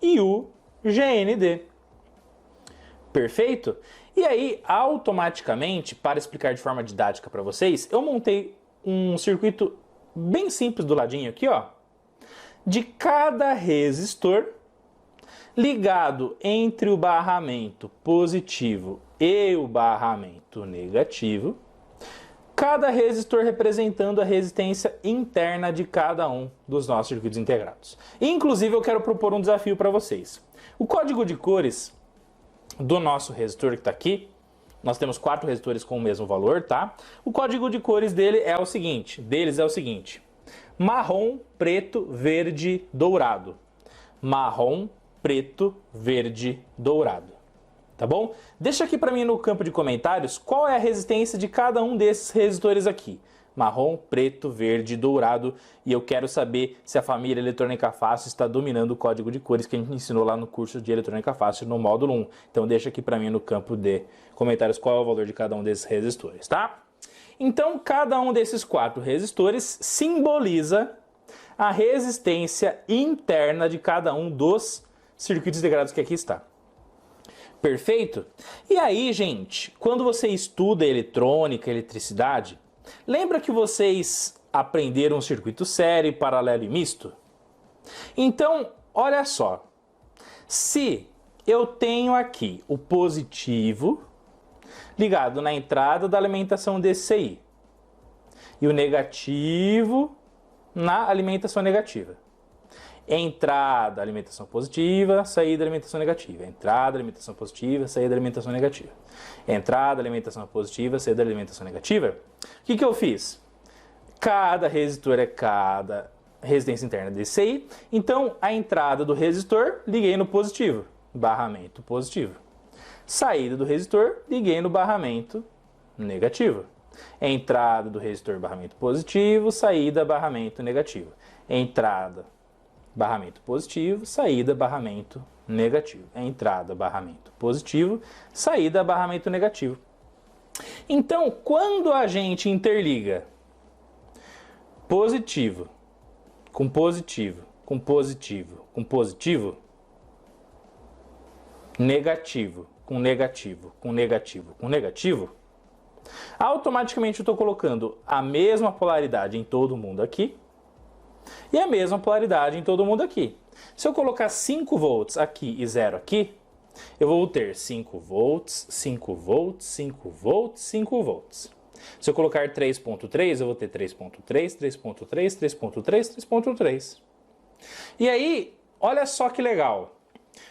e o GND. Perfeito? E aí, automaticamente, para explicar de forma didática para vocês, eu montei um circuito bem simples do ladinho aqui, ó, de cada resistor ligado entre o barramento positivo e o barramento negativo, cada resistor representando a resistência interna de cada um dos nossos circuitos integrados. Inclusive, eu quero propor um desafio para vocês. O código de cores do nosso resistor que está aqui, nós temos 4 resistores com o mesmo valor, tá? O código de cores deles é o seguinte, marrom, preto, verde, dourado. Marrom, preto, verde, dourado. Tá bom? Deixa aqui para mim no campo de comentários qual é a resistência de cada um desses resistores aqui. Marrom, preto, verde, dourado. E eu quero saber se a família Eletrônica Fácil está dominando o código de cores que a gente ensinou lá no curso de Eletrônica Fácil no módulo 1. Então deixa aqui para mim no campo de comentários qual é o valor de cada um desses resistores, tá? Então cada um desses 4 resistores simboliza a resistência interna de cada um dos circuitos integrados que aqui está. Perfeito? E aí, gente, quando você estuda eletrônica, eletricidade, lembra que vocês aprenderam circuito série, paralelo e misto? Então, olha só. Se eu tenho aqui o positivo ligado na entrada da alimentação DCI e o negativo na alimentação negativa. Entrada, alimentação positiva, saída, alimentação negativa. Entrada, alimentação positiva, saída, alimentação negativa. Entrada, alimentação positiva, saída, alimentação negativa. O que eu fiz? Cada resistor é cada resistência interna DCI. Então, a entrada do resistor, liguei no positivo. Barramento positivo. Saída do resistor, liguei no barramento negativo. Entrada do resistor, barramento positivo. Saída, barramento negativo. Entrada, barramento positivo, saída, barramento negativo. Entrada, barramento positivo, saída, barramento negativo. Então, quando a gente interliga positivo com positivo, com positivo, com positivo, negativo, com negativo, com negativo, com negativo, automaticamente eu estou colocando a mesma polaridade em todo mundo aqui, e a mesma polaridade em todo mundo aqui. Se eu colocar 5 volts aqui e 0 aqui, eu vou ter 5 volts, 5 volts, 5 volts, 5 volts. Se eu colocar 3.3, eu vou ter 3.3, 3.3, 3.3, 3.3. E aí, olha só que legal.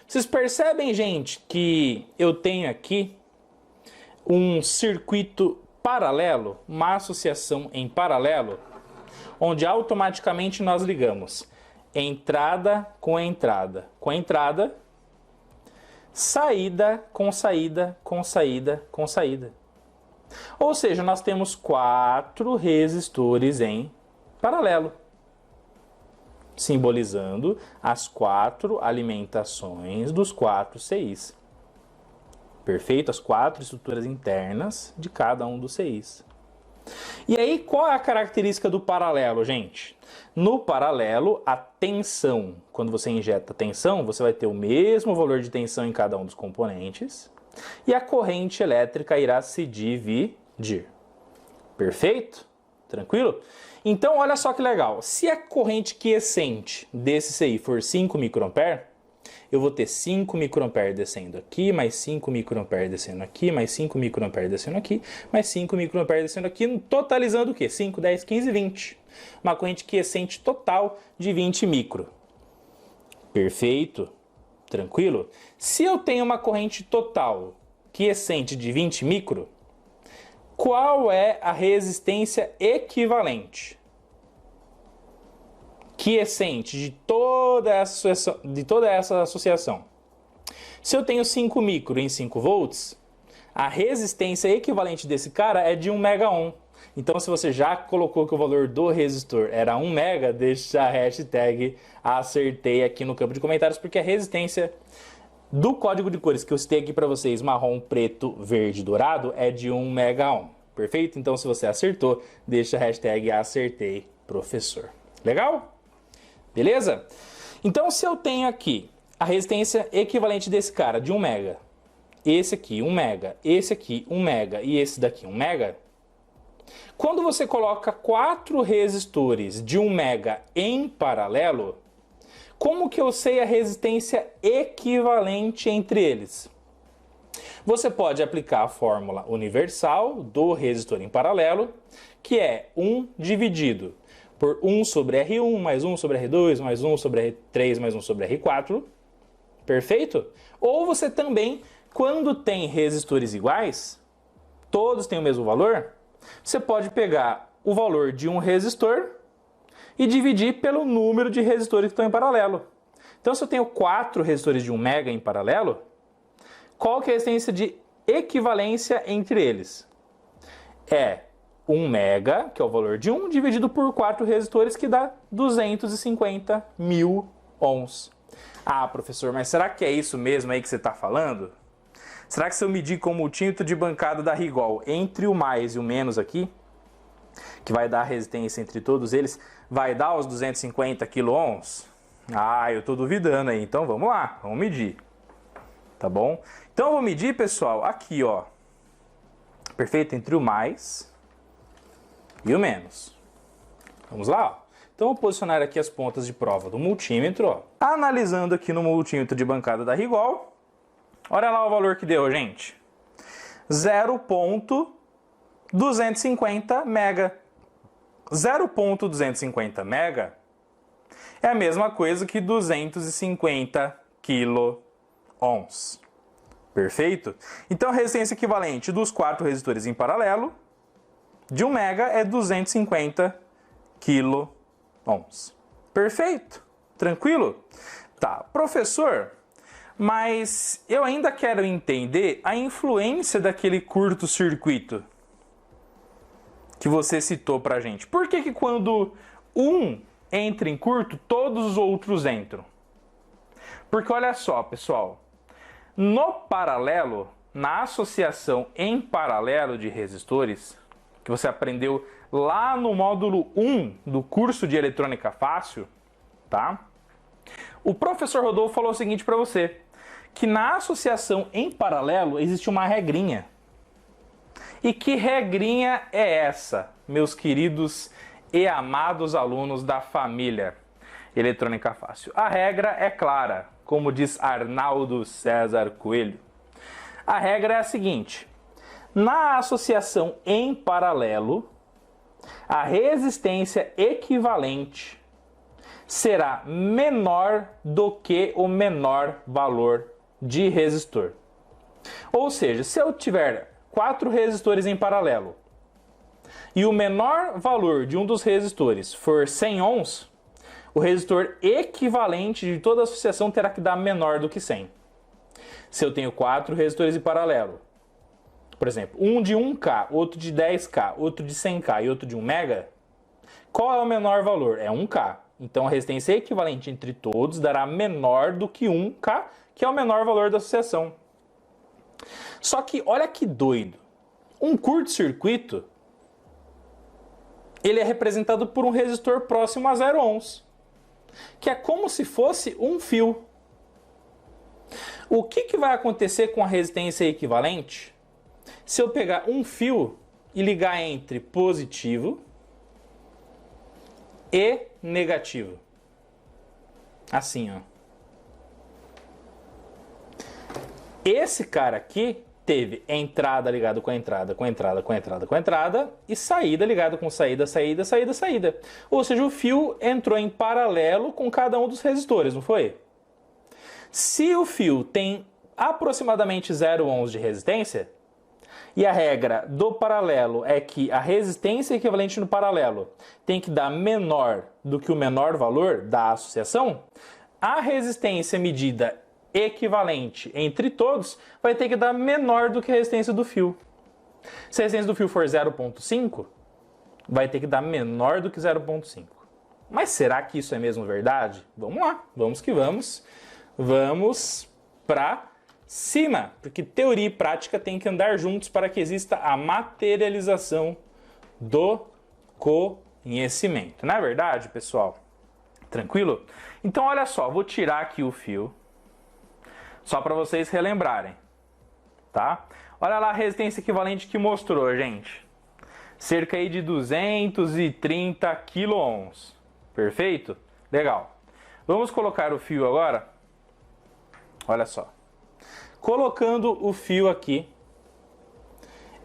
Vocês percebem, gente, que eu tenho aqui um circuito paralelo, uma associação em paralelo, onde automaticamente nós ligamos entrada com entrada, com entrada, saída com saída, com saída, com saída. Ou seja, nós temos 4 resistores em paralelo, simbolizando as 4 alimentações dos 4 CIs. Perfeito? As 4 estruturas internas de cada um dos CIs. E aí, qual é a característica do paralelo, gente? No paralelo, a tensão, quando você injeta tensão, você vai ter o mesmo valor de tensão em cada um dos componentes e a corrente elétrica irá se dividir. Perfeito? Tranquilo? Então, olha só que legal. Se a corrente quiescente desse CI for 5 microampere, eu vou ter 5 microampere descendo aqui, mais 5 microampere descendo aqui, mais 5 microampere descendo aqui, mais 5 microampere descendo aqui, totalizando o quê? 5, 10, 15, 20. Uma corrente quiescente total de 20 micro. Perfeito? Tranquilo? Se eu tenho uma corrente total quiescente de 20 micro, qual é a resistência equivalente quiescente de toda essa associação? Se eu tenho 5 micro em 5 volts, a resistência equivalente desse cara é de 1 megaohm. Então, se você já colocou que o valor do resistor era 1 mega, deixa a hashtag acertei aqui no campo de comentários, porque a resistência do código de cores que eu citei aqui para vocês, marrom, preto, verde, dourado, é de 1 mega ohm. Perfeito? Então, se você acertou, deixa a hashtag acertei, professor. Legal? Beleza? Então, se eu tenho aqui a resistência equivalente desse cara, de 1 mega, esse aqui 1 mega, esse aqui 1 mega e esse daqui 1 mega, quando você coloca 4 resistores de 1 mega em paralelo, como que eu sei a resistência equivalente entre eles? Você pode aplicar a fórmula universal do resistor em paralelo, que é 1 dividido por 1 sobre R1, mais 1 sobre R2, mais 1 sobre R3, mais 1 sobre R4. Perfeito? Ou você também, quando tem resistores iguais, todos têm o mesmo valor, você pode pegar o valor de um resistor e dividir pelo número de resistores que estão em paralelo. Então, se eu tenho 4 resistores de 1 mega em paralelo, qual que é a resistência de equivalência entre eles? É 1 mega, que é o valor de 1, dividido por 4 resistores, que dá 250 mil ohms. Ah, professor, mas será que é isso mesmo aí que você está falando? Será que se eu medir como o multímetro de bancada da Rigol entre o mais e o menos aqui, que vai dar a resistência entre todos eles, vai dar os 250 kΩ? Ah, eu estou duvidando aí. Então vamos lá, vamos medir. Tá bom? Então eu vou medir, pessoal, aqui, ó. Perfeito? Entre o mais e o menos. Vamos lá, ó. Então eu vou posicionar aqui as pontas de prova do multímetro, ó. Analisando aqui no multímetro de bancada da Rigol. Olha lá o valor que deu, gente. 0,250 mega. 0,250 mega é a mesma coisa que 250 kilo ohms. Perfeito? Então a resistência equivalente dos 4 resistores em paralelo de 1 mega é 250 kilo ohms. Perfeito? Tranquilo? Tá, professor, mas eu ainda quero entender a influência daquele curto-circuito que você citou pra gente. Por que que quando um entra em curto, todos os outros entram? Porque olha só, pessoal, no paralelo, na associação em paralelo de resistores, que você aprendeu lá no módulo 1 do curso de Eletrônica Fácil, tá? O professor Rodolfo falou o seguinte para você, que na associação em paralelo existe uma regrinha. E que regrinha é essa, meus queridos e amados alunos da família Eletrônica Fácil? A regra é clara, como diz Arnaldo César Coelho. A regra é a seguinte: na associação em paralelo, a resistência equivalente será menor do que o menor valor de resistor. Ou seja, se eu tiver 4 resistores em paralelo e o menor valor de um dos resistores for 100 ohms, o resistor equivalente de toda a associação terá que dar menor do que 100. Se eu tenho 4 resistores em paralelo, por exemplo, um de 1K, outro de 10K, outro de 100K e outro de 1 mega, qual é o menor valor? É 1K. Então a resistência equivalente entre todos dará menor do que 1K, que é o menor valor da associação. Só que olha que doido. Um curto-circuito, ele é representado por um resistor próximo a 0 ohms, que é como se fosse um fio. O que vai acontecer com a resistência equivalente se eu pegar um fio e ligar entre positivo e negativo? Assim, ó. Esse cara aqui teve entrada ligado com entrada, com entrada, com entrada, com entrada, e saída ligado com saída, saída, saída, saída. Ou seja, o fio entrou em paralelo com cada um dos resistores, não foi? Se o fio tem aproximadamente 0 ohms de resistência, e a regra do paralelo é que a resistência equivalente no paralelo tem que dar menor do que o menor valor da associação, a resistência medida equivalente entre todos vai ter que dar menor do que a resistência do fio. Se a resistência do fio for 0,5, vai ter que dar menor do que 0,5. Mas será que isso é mesmo verdade? Vamos lá, vamos que vamos. Vamos para cima, porque teoria e prática têm que andar juntos para que exista a materialização do conhecimento. Não é verdade, pessoal? Tranquilo? Então, olha só, vou tirar aqui o fio, só para vocês relembrarem, tá? Olha lá a resistência equivalente que mostrou, gente. Cerca aí de 230 kΩ. Perfeito? Legal. Vamos colocar o fio agora? Olha só. Colocando o fio aqui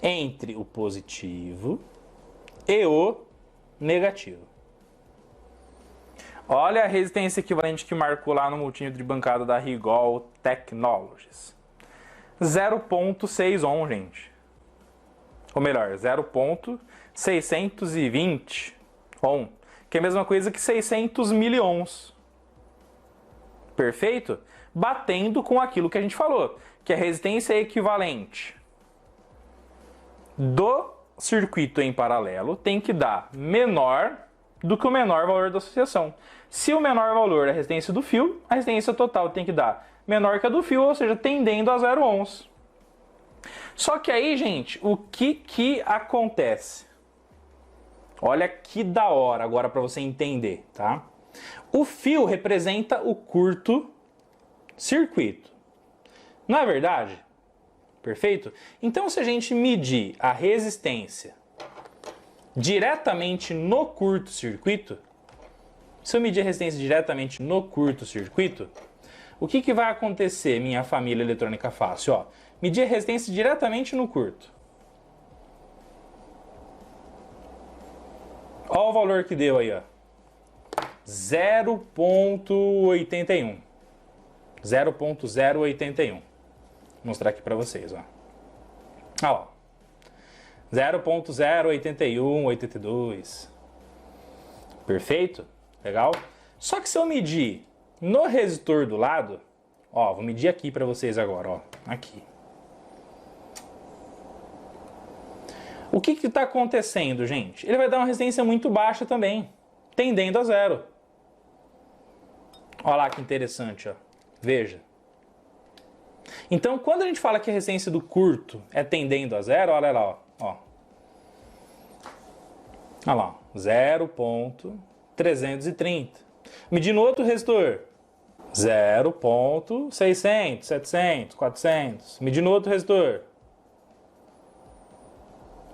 entre o positivo e o negativo. Olha a resistência equivalente que marcou lá no multímetro de bancada da Rigol Technologies. 0,6 ohm, gente. Ou melhor, 0,620 ohm. Que é a mesma coisa que 600 miliohms. Perfeito? Batendo com aquilo que a gente falou, que a resistência equivalente do circuito em paralelo tem que dar menor do que o menor valor da associação. Se o menor valor é a resistência do fio, a resistência total tem que dar menor que a do fio, ou seja, tendendo a 0 ohms. Só que aí, gente, o que acontece? Olha que da hora agora para você entender, tá? O fio representa o curto-circuito. Não é verdade? Perfeito? Então, se a gente medir a resistência diretamente no curto-circuito, se eu medir a resistência diretamente no curto-circuito, o que vai acontecer, minha família eletrônica fácil? Ó, medir a resistência diretamente no curto. Olha o valor que deu aí, ó. 0,81. 0,081. Vou mostrar aqui para vocês, ó. Olha lá. 0,081, 82. Perfeito? Legal? Só que se eu medir no resistor do lado, ó, vou medir aqui para vocês agora, ó. Aqui. O que está acontecendo, gente? Ele vai dar uma resistência muito baixa também, tendendo a 0. Olha lá que interessante, ó. Veja. Então, quando a gente fala que a resistência do curto é tendendo a 0, olha lá, ó. Olha lá, 0,330. Medindo outro resistor, 0,600, 700, 400. Medindo outro resistor.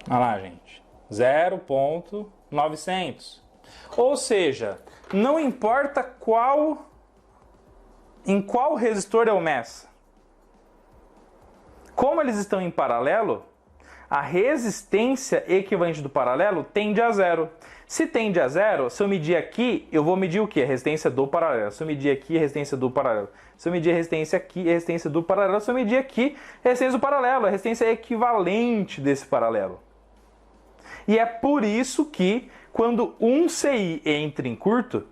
Olha lá, gente, 0,900. Ou seja, não importa em qual resistor eu meça. Como eles estão em paralelo, a resistência equivalente do paralelo tende a 0. Se tende a 0, se eu medir aqui, eu vou medir o quê? A resistência do paralelo. Se eu medir aqui, a resistência do paralelo. Se eu medir a resistência aqui, a resistência do paralelo. Se eu medir aqui, a resistência do paralelo. A resistência equivalente desse paralelo. E é por isso que, quando um CI entra em curto,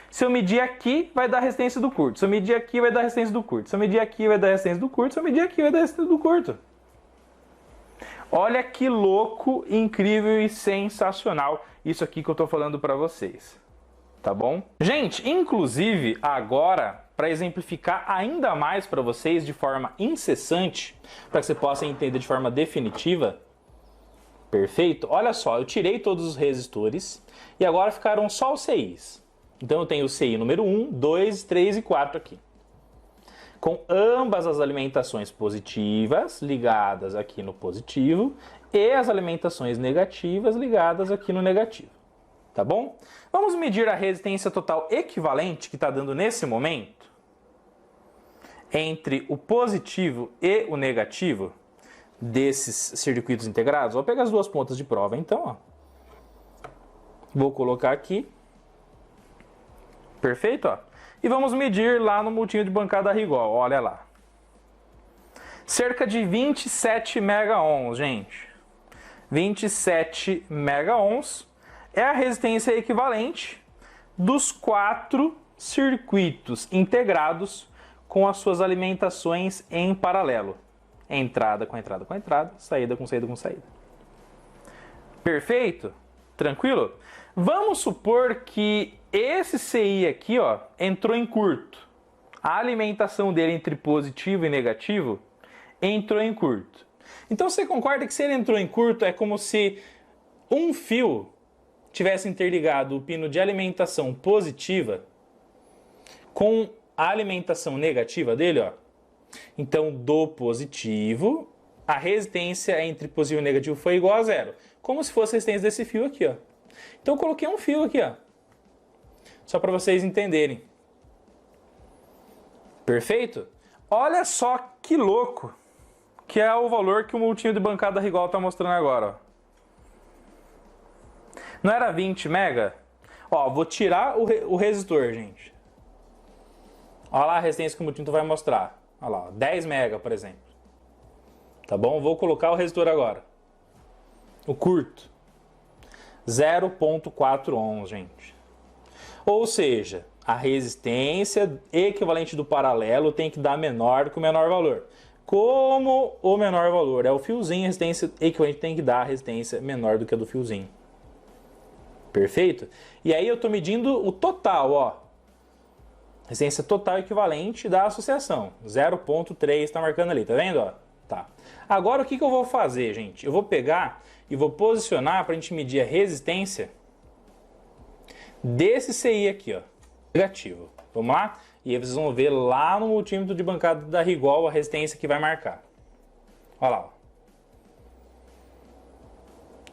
se eu medir aqui, vai dar a resistência do curto. Se eu medir aqui, vai dar a resistência do curto. Se eu medir aqui, vai dar a resistência do curto. Se eu medir aqui, vai dar a resistência do curto. Olha que louco, incrível e sensacional isso aqui que eu estou falando para vocês. Tá bom? Gente, inclusive, agora, para exemplificar ainda mais para vocês de forma incessante, para que você possa entender de forma definitiva, perfeito? Olha só, eu tirei todos os resistores e agora ficaram só os CIs. Então eu tenho o CI número 1, 2, 3 e 4 aqui. Com ambas as alimentações positivas ligadas aqui no positivo e as alimentações negativas ligadas aqui no negativo. Tá bom? Vamos medir a resistência total equivalente que está dando nesse momento entre o positivo e o negativo desses circuitos integrados. Vou pegar as duas pontas de prova, então, ó. Vou colocar aqui. Perfeito, ó. E vamos medir lá no multímetro de bancada da Rigol. Olha lá. Cerca de 27 megaohms, gente. 27 megaohms é a resistência equivalente dos 4 circuitos integrados com as suas alimentações em paralelo. Entrada com entrada com entrada, saída com saída com saída. Perfeito? Tranquilo? Vamos supor que esse CI aqui, ó, entrou em curto. A alimentação dele entre positivo e negativo entrou em curto. Então você concorda que se ele entrou em curto é como se um fio tivesse interligado o pino de alimentação positiva com a alimentação negativa dele, ó. Então do positivo, a resistência entre positivo e negativo foi igual a zero. Como se fosse a resistência desse fio aqui, ó. Então eu coloquei um fio aqui, ó. Só para vocês entenderem. Perfeito? Olha só que louco, que é o valor que o multímetro de bancada da Rigol está mostrando agora, ó. Não era 20 mega? Ó, vou tirar o resistor, gente. Olha lá a resistência que o multímetro vai mostrar. Olha lá, ó, 10 mega, por exemplo. Tá bom? Vou colocar o resistor agora. O curto. 0.4 ohms, gente. Ou seja, a resistência equivalente do paralelo tem que dar menor do que o menor valor. Como o menor valor é o fiozinho, a resistência equivalente tem que dar a resistência menor do que a do fiozinho. Perfeito? E aí eu estou medindo o total, ó. Resistência total equivalente da associação. 0.3 está marcando ali, tá vendo? Ó? Tá. Agora o que eu vou fazer, gente? Eu vou pegar e vou posicionar para a gente medir a resistência desse CI aqui, ó. Negativo. Vamos lá? E aí vocês vão ver lá no multímetro de bancada da Rigol a resistência que vai marcar. Olha lá.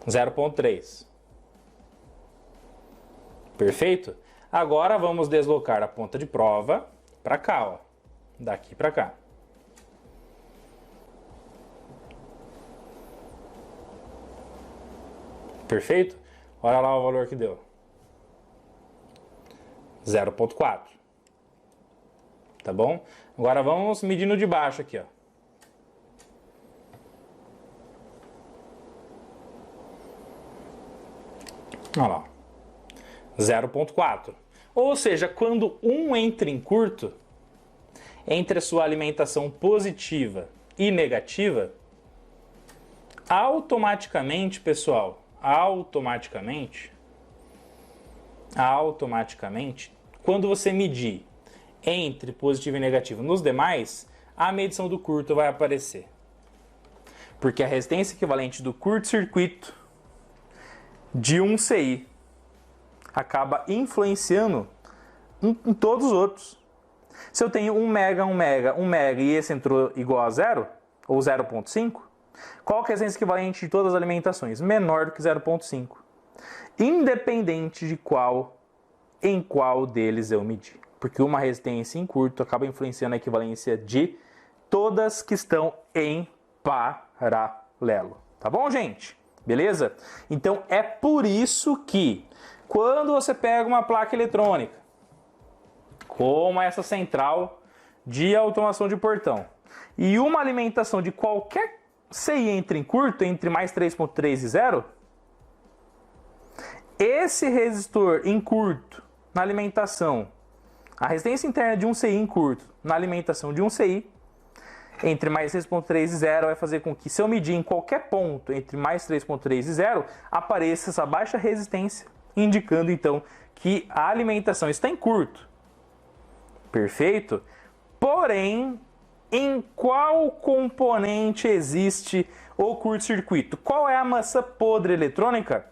0.3. Perfeito? Agora vamos deslocar a ponta de prova para cá, ó. Daqui para cá. Perfeito? Olha lá o valor que deu. 0.4. Tá bom? Agora vamos medindo de baixo aqui, ó. Olha lá. 0.4. Ou seja, quando um entra em curto, entre a sua alimentação positiva e negativa, automaticamente, pessoal, automaticamente, quando você medir entre positivo e negativo nos demais, a medição do curto vai aparecer. Porque a resistência equivalente do curto-circuito de um CI acaba influenciando em todos os outros. Se eu tenho 1 mega, 1 mega, 1 mega e esse entrou igual a 0, ou 0.5, qual que é a resistência equivalente de todas as alimentações? Menor do que 0.5. Independente de em qual deles eu medir. Porque uma resistência em curto acaba influenciando a equivalência de todas que estão em paralelo. Tá bom, gente? Beleza? Então é por isso que quando você pega uma placa eletrônica, como essa central de automação de portão, e uma alimentação de qualquer CI entra em curto, entre mais 3.3 e 0, esse resistor em curto na alimentação, a resistência interna de um CI em curto na alimentação de um CI, entre mais 3.3 e 0, vai fazer com que, se eu medir em qualquer ponto entre mais 3.3 e 0, apareça essa baixa resistência, indicando então que a alimentação está em curto. Perfeito? Porém, em qual componente existe o curto-circuito? Qual é a massa podre eletrônica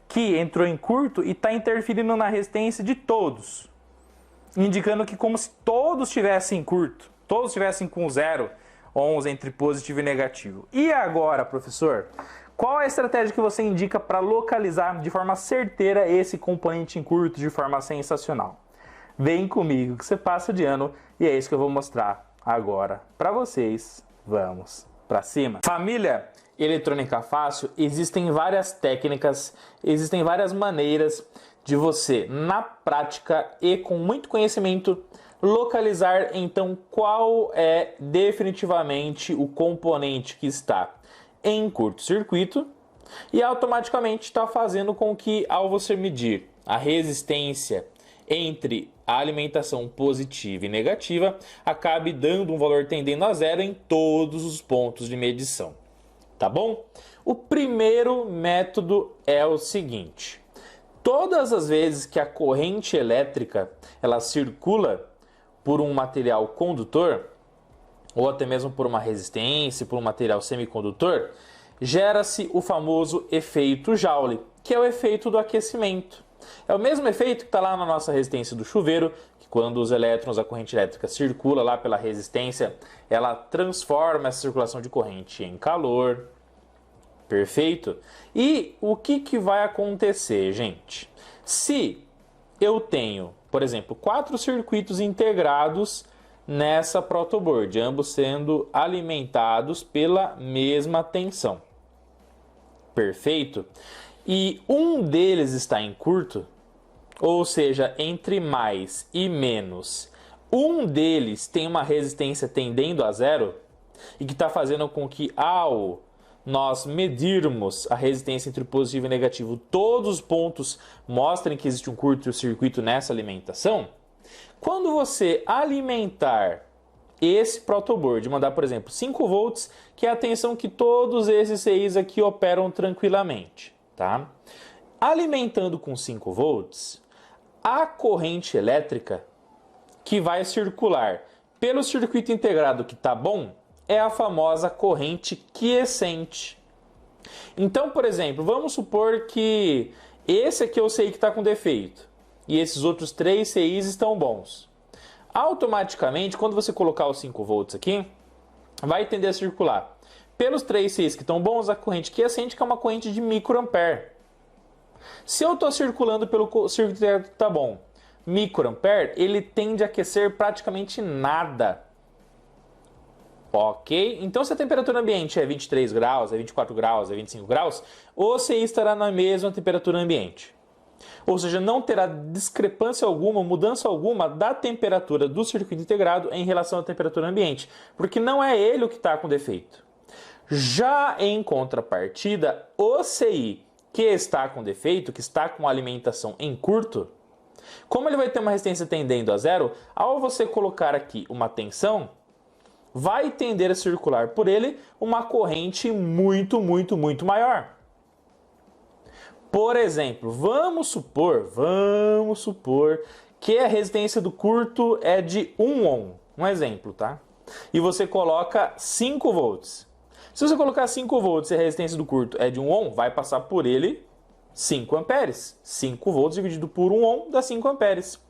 que entrou em curto e está interferindo na resistência de todos? Indicando que como se todos estivessem em curto, todos estivessem com 0 ohms entre positivo e negativo. E agora, professor, qual é a estratégia que você indica para localizar de forma certeira esse componente em curto de forma sensacional? Vem comigo que você passa de ano e é isso que eu vou mostrar agora para vocês. Vamos para cima. Família Eletrônica Fácil, existem várias técnicas, existem várias maneiras de você, na prática e com muito conhecimento, localizar então qual é definitivamente o componente que está em curto-circuito e automaticamente está fazendo com que, ao você medir a resistência entre a alimentação positiva e negativa, acabe dando um valor tendendo a 0 em todos os pontos de medição. tá bom? O primeiro método é o seguinte: todas as vezes que a corrente elétrica ela circula por um material condutor, ou até mesmo por uma resistência, por um material semicondutor, gera-se o famoso efeito Joule, que é o efeito do aquecimento. É o mesmo efeito que está lá na nossa resistência do chuveiro, que quando os elétrons, a corrente elétrica circula lá pela resistência, ela transforma essa circulação de corrente em calor. Perfeito? E o que vai acontecer, gente? Se eu tenho, por exemplo, 4 circuitos integrados nessa protoboard, ambos sendo alimentados pela mesma tensão. Perfeito? E um deles está em curto, ou seja, entre mais e menos, um deles tem uma resistência tendendo a zero, e que está fazendo com que ao nós medirmos a resistência entre positivo e negativo, todos os pontos mostrem que existe um curto-circuito nessa alimentação. Quando você alimentar esse protoboard, mandar, por exemplo, 5 volts, que é a tensão que todos esses CIs aqui operam tranquilamente, tá? Alimentando com 5 volts, a corrente elétrica que vai circular pelo circuito integrado que está bom é a famosa corrente quiescente. Então, por exemplo, vamos supor que esse aqui é o CI que está com defeito e esses outros 3 CIs estão bons. Automaticamente, quando você colocar os 5 volts aqui, vai tender a circular pelos 3 CIs que estão bons a corrente quiescente, que é uma corrente de microampere. Se eu estou circulando pelo circuito que está bom, microampere, ele tende a aquecer praticamente nada. Ok? Então, se a temperatura ambiente é 23 graus, é 24 graus, é 25 graus, o CI estará na mesma temperatura ambiente. Ou seja, não terá discrepância alguma, mudança alguma da temperatura do circuito integrado em relação à temperatura ambiente, porque não é ele o que está com defeito. Já em contrapartida, o CI que está com defeito, que está com alimentação em curto, como ele vai ter uma resistência tendendo a zero, ao você colocar aqui uma tensão, vai tender a circular por ele uma corrente muito maior. Por exemplo, vamos supor que a resistência do curto é de 1 ohm, um exemplo, tá? E você coloca 5 volts. Se você colocar 5 volts e a resistência do curto é de 1 ohm, vai passar por ele 5 amperes. 5 volts dividido por 1 ohm dá 5 amperes.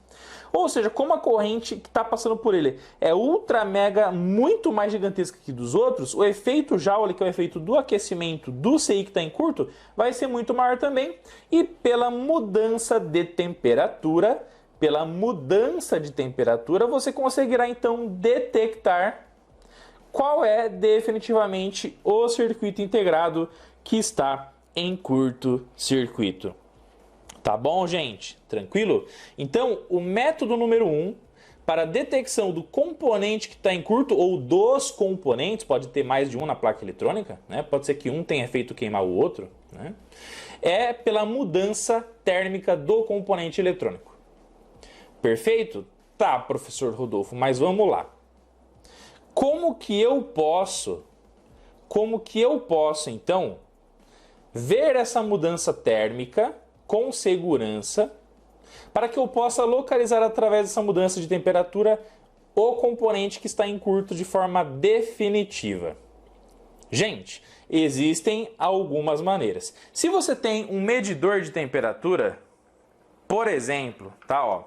Ou seja, como a corrente que está passando por ele é ultra mega muito mais gigantesca que dos outros, o efeito Joule, que é o efeito do aquecimento do CI que está em curto, vai ser muito maior também. E pela mudança de temperatura, você conseguirá então detectar qual é definitivamente o circuito integrado que está em curto-circuito. Tá bom, gente? Tranquilo? Então, o método número 1 para a detecção do componente que está em curto ou dos componentes, pode ter mais de um na placa eletrônica, né? Pode ser que um tenha feito queimar o outro, né? É pela mudança térmica do componente eletrônico. Perfeito? Tá, professor Rodolfo, mas vamos lá. Como que eu posso, então, ver essa mudança térmica com segurança, para que eu possa localizar através dessa mudança de temperatura o componente que está em curto de forma definitiva? Gente, existem algumas maneiras. Se você tem um medidor de temperatura, por exemplo, tá, ó,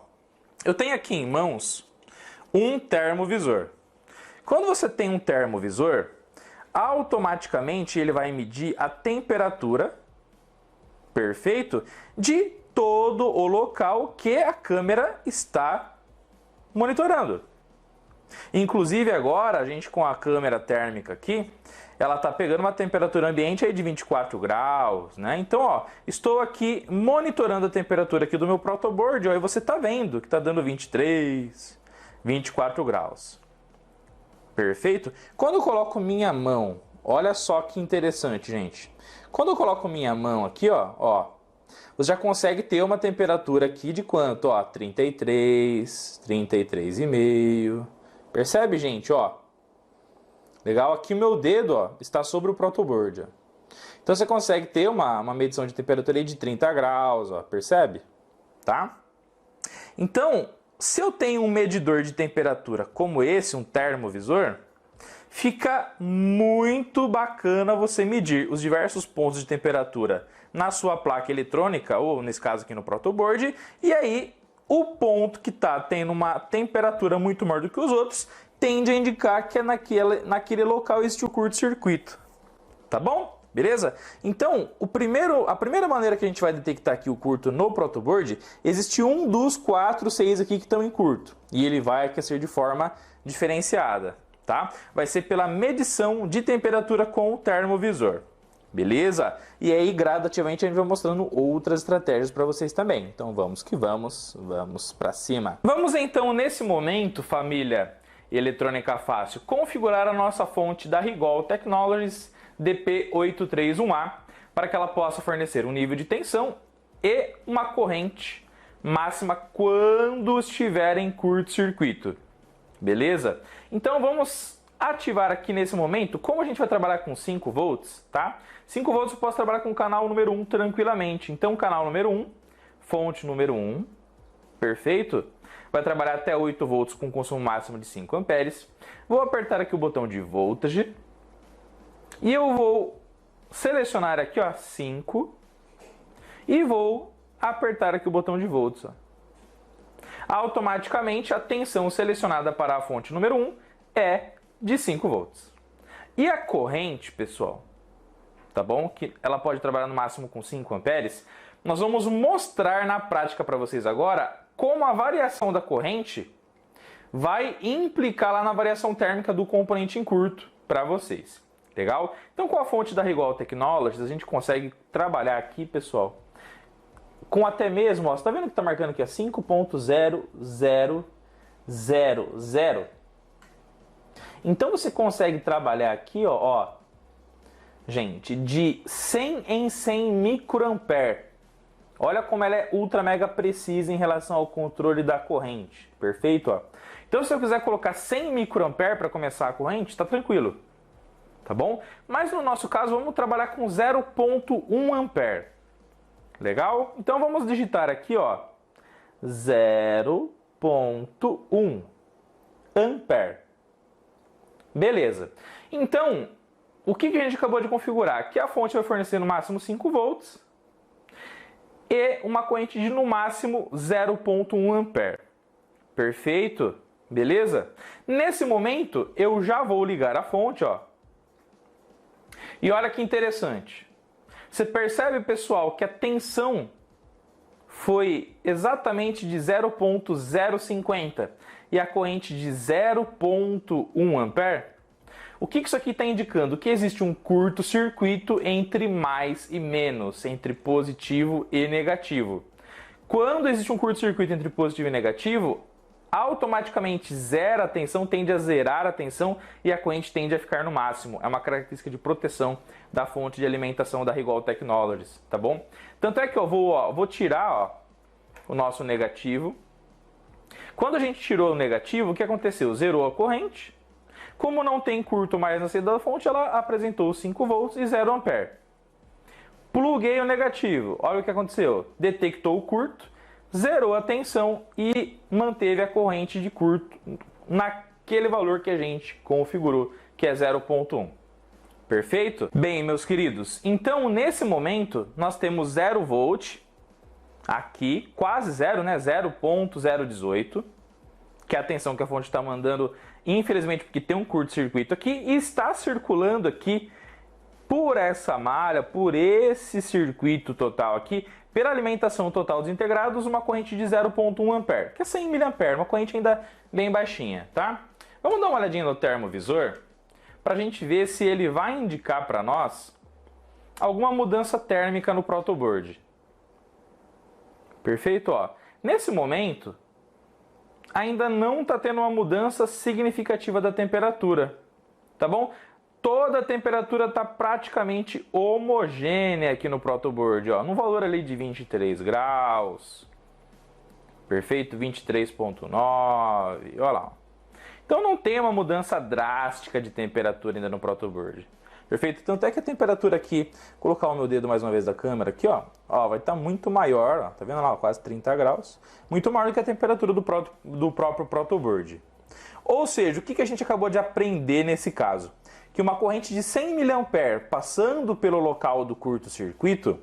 eu tenho aqui em mãos um termovisor. Quando você tem um termovisor, automaticamente ele vai medir a temperatura, perfeito, de todo o local que a câmera está monitorando. Inclusive agora, a gente com a câmera térmica aqui, ela está pegando uma temperatura ambiente aí de 24 graus, né? Então, ó, estou aqui monitorando a temperatura aqui do meu protoboard, ó, e você está vendo que está dando 23, 24 graus. Perfeito? Quando eu coloco minha mão, olha só que interessante, gente. Quando eu coloco minha mão aqui, ó, você já consegue ter uma temperatura aqui de quanto? Ó, 33, 33,5. Percebe, gente? Ó. Legal? Aqui o meu dedo, ó, está sobre o protoboard, ó. Então você consegue ter uma medição de temperatura aí de 30 graus, ó, percebe? Tá? Então, se eu tenho um medidor de temperatura como esse, um termovisor, fica muito bacana você medir os diversos pontos de temperatura na sua placa eletrônica, ou nesse caso aqui no protoboard, e aí o ponto que está tendo uma temperatura muito maior do que os outros tende a indicar que é naquele local existe o curto-circuito. Tá bom? Beleza? Então, a primeira maneira que a gente vai detectar aqui o curto no protoboard, existe um dos 4, 6 aqui que estão em curto. E ele vai aquecer de forma diferenciada. Tá? Vai ser pela medição de temperatura com o termovisor. Beleza? E aí, gradativamente, a gente vai mostrando outras estratégias para vocês também. Então, vamos que vamos para cima. Vamos então, nesse momento, família Eletrônica Fácil, configurar a nossa fonte da Rigol Technologies DP831A para que ela possa fornecer um nível de tensão e uma corrente máxima quando estiver em curto-circuito. Beleza? Então vamos ativar aqui nesse momento, como a gente vai trabalhar com 5 volts, tá? 5 volts eu posso trabalhar com o canal número 1 tranquilamente. Então canal número 1, fonte número 1, perfeito? Vai trabalhar até 8 volts com consumo máximo de 5 amperes. Vou apertar aqui o botão de voltage e eu vou selecionar aqui, ó, 5 e vou apertar aqui o botão de volts, ó. Automaticamente a tensão selecionada para a fonte número 1 é de 5 volts. E a corrente, pessoal, tá bom? Que ela pode trabalhar no máximo com 5 amperes. Nós vamos mostrar na prática para vocês agora como a variação da corrente vai implicar lá na variação térmica do componente em curto para vocês. Legal? Então com a fonte da Rigol Technologies a gente consegue trabalhar aqui, pessoal, com até mesmo, ó, você tá vendo que tá marcando aqui, 5.0000. Então você consegue trabalhar aqui, ó, gente, de 100 em 100 microampere. Olha como ela é ultra mega precisa em relação ao controle da corrente. Perfeito, ó. Então se eu quiser colocar 100 microampere para começar a corrente, tá tranquilo. Tá bom? Mas no nosso caso vamos trabalhar com 0.1 ampere. Legal? Então vamos digitar aqui, ó, 0.1 ampere. Beleza. Então, o que a gente acabou de configurar? Que a fonte vai fornecer no máximo 5 volts e uma corrente de no máximo 0.1 ampere. Perfeito? Beleza? Nesse momento, eu já vou ligar a fonte, ó. E olha que interessante. Você percebe, pessoal, que a tensão foi exatamente de 0.050 e a corrente de 0.1 ampere? O que isso aqui está indicando? Que existe um curto-circuito entre mais e menos, entre positivo e negativo. Quando existe um curto-circuito entre positivo e negativo, automaticamente zera a tensão, tende a zerar a tensão e a corrente tende a ficar no máximo. É uma característica de proteção da fonte de alimentação da Rigol Technologies, tá bom? Tanto é que eu vou tirar, ó, o nosso negativo. Quando a gente tirou o negativo, o que aconteceu? Zerou a corrente. Como não tem curto mais na saída da fonte, ela apresentou 5 volts e 0 ampere. Pluguei o negativo. Olha o que aconteceu. Detectou o curto, zerou a tensão e manteve a corrente de curto naquele valor que a gente configurou, que é 0.1. Perfeito? Bem, meus queridos, então nesse momento nós temos 0 volt aqui, quase zero, né? 0.018, que é a tensão que a fonte está mandando, infelizmente porque tem um curto-circuito aqui, e está circulando aqui por essa malha, por esse circuito total aqui, pela alimentação total dos integrados, uma corrente de 0.1 ampere, que é 100 mA, uma corrente ainda bem baixinha, tá? Vamos dar uma olhadinha no termovisor, para a gente ver se ele vai indicar para nós alguma mudança térmica no protoboard. Perfeito? Ó. Nesse momento, ainda não está tendo uma mudança significativa da temperatura, tá bom? Toda a temperatura está praticamente homogênea aqui no protoboard, ó, num valor ali de 23 graus, perfeito, 23.9, olha lá. Então não tem uma mudança drástica de temperatura ainda no protoboard. Perfeito? Tanto é que a temperatura aqui, colocar o meu dedo mais uma vez da câmera aqui, ó, vai estar muito maior, ó, tá vendo lá, ó, quase 30 graus, muito maior do que a temperatura do próprio protoboard. Ou seja, o que a gente acabou de aprender nesse caso? Que uma corrente de 100 mA passando pelo local do curto-circuito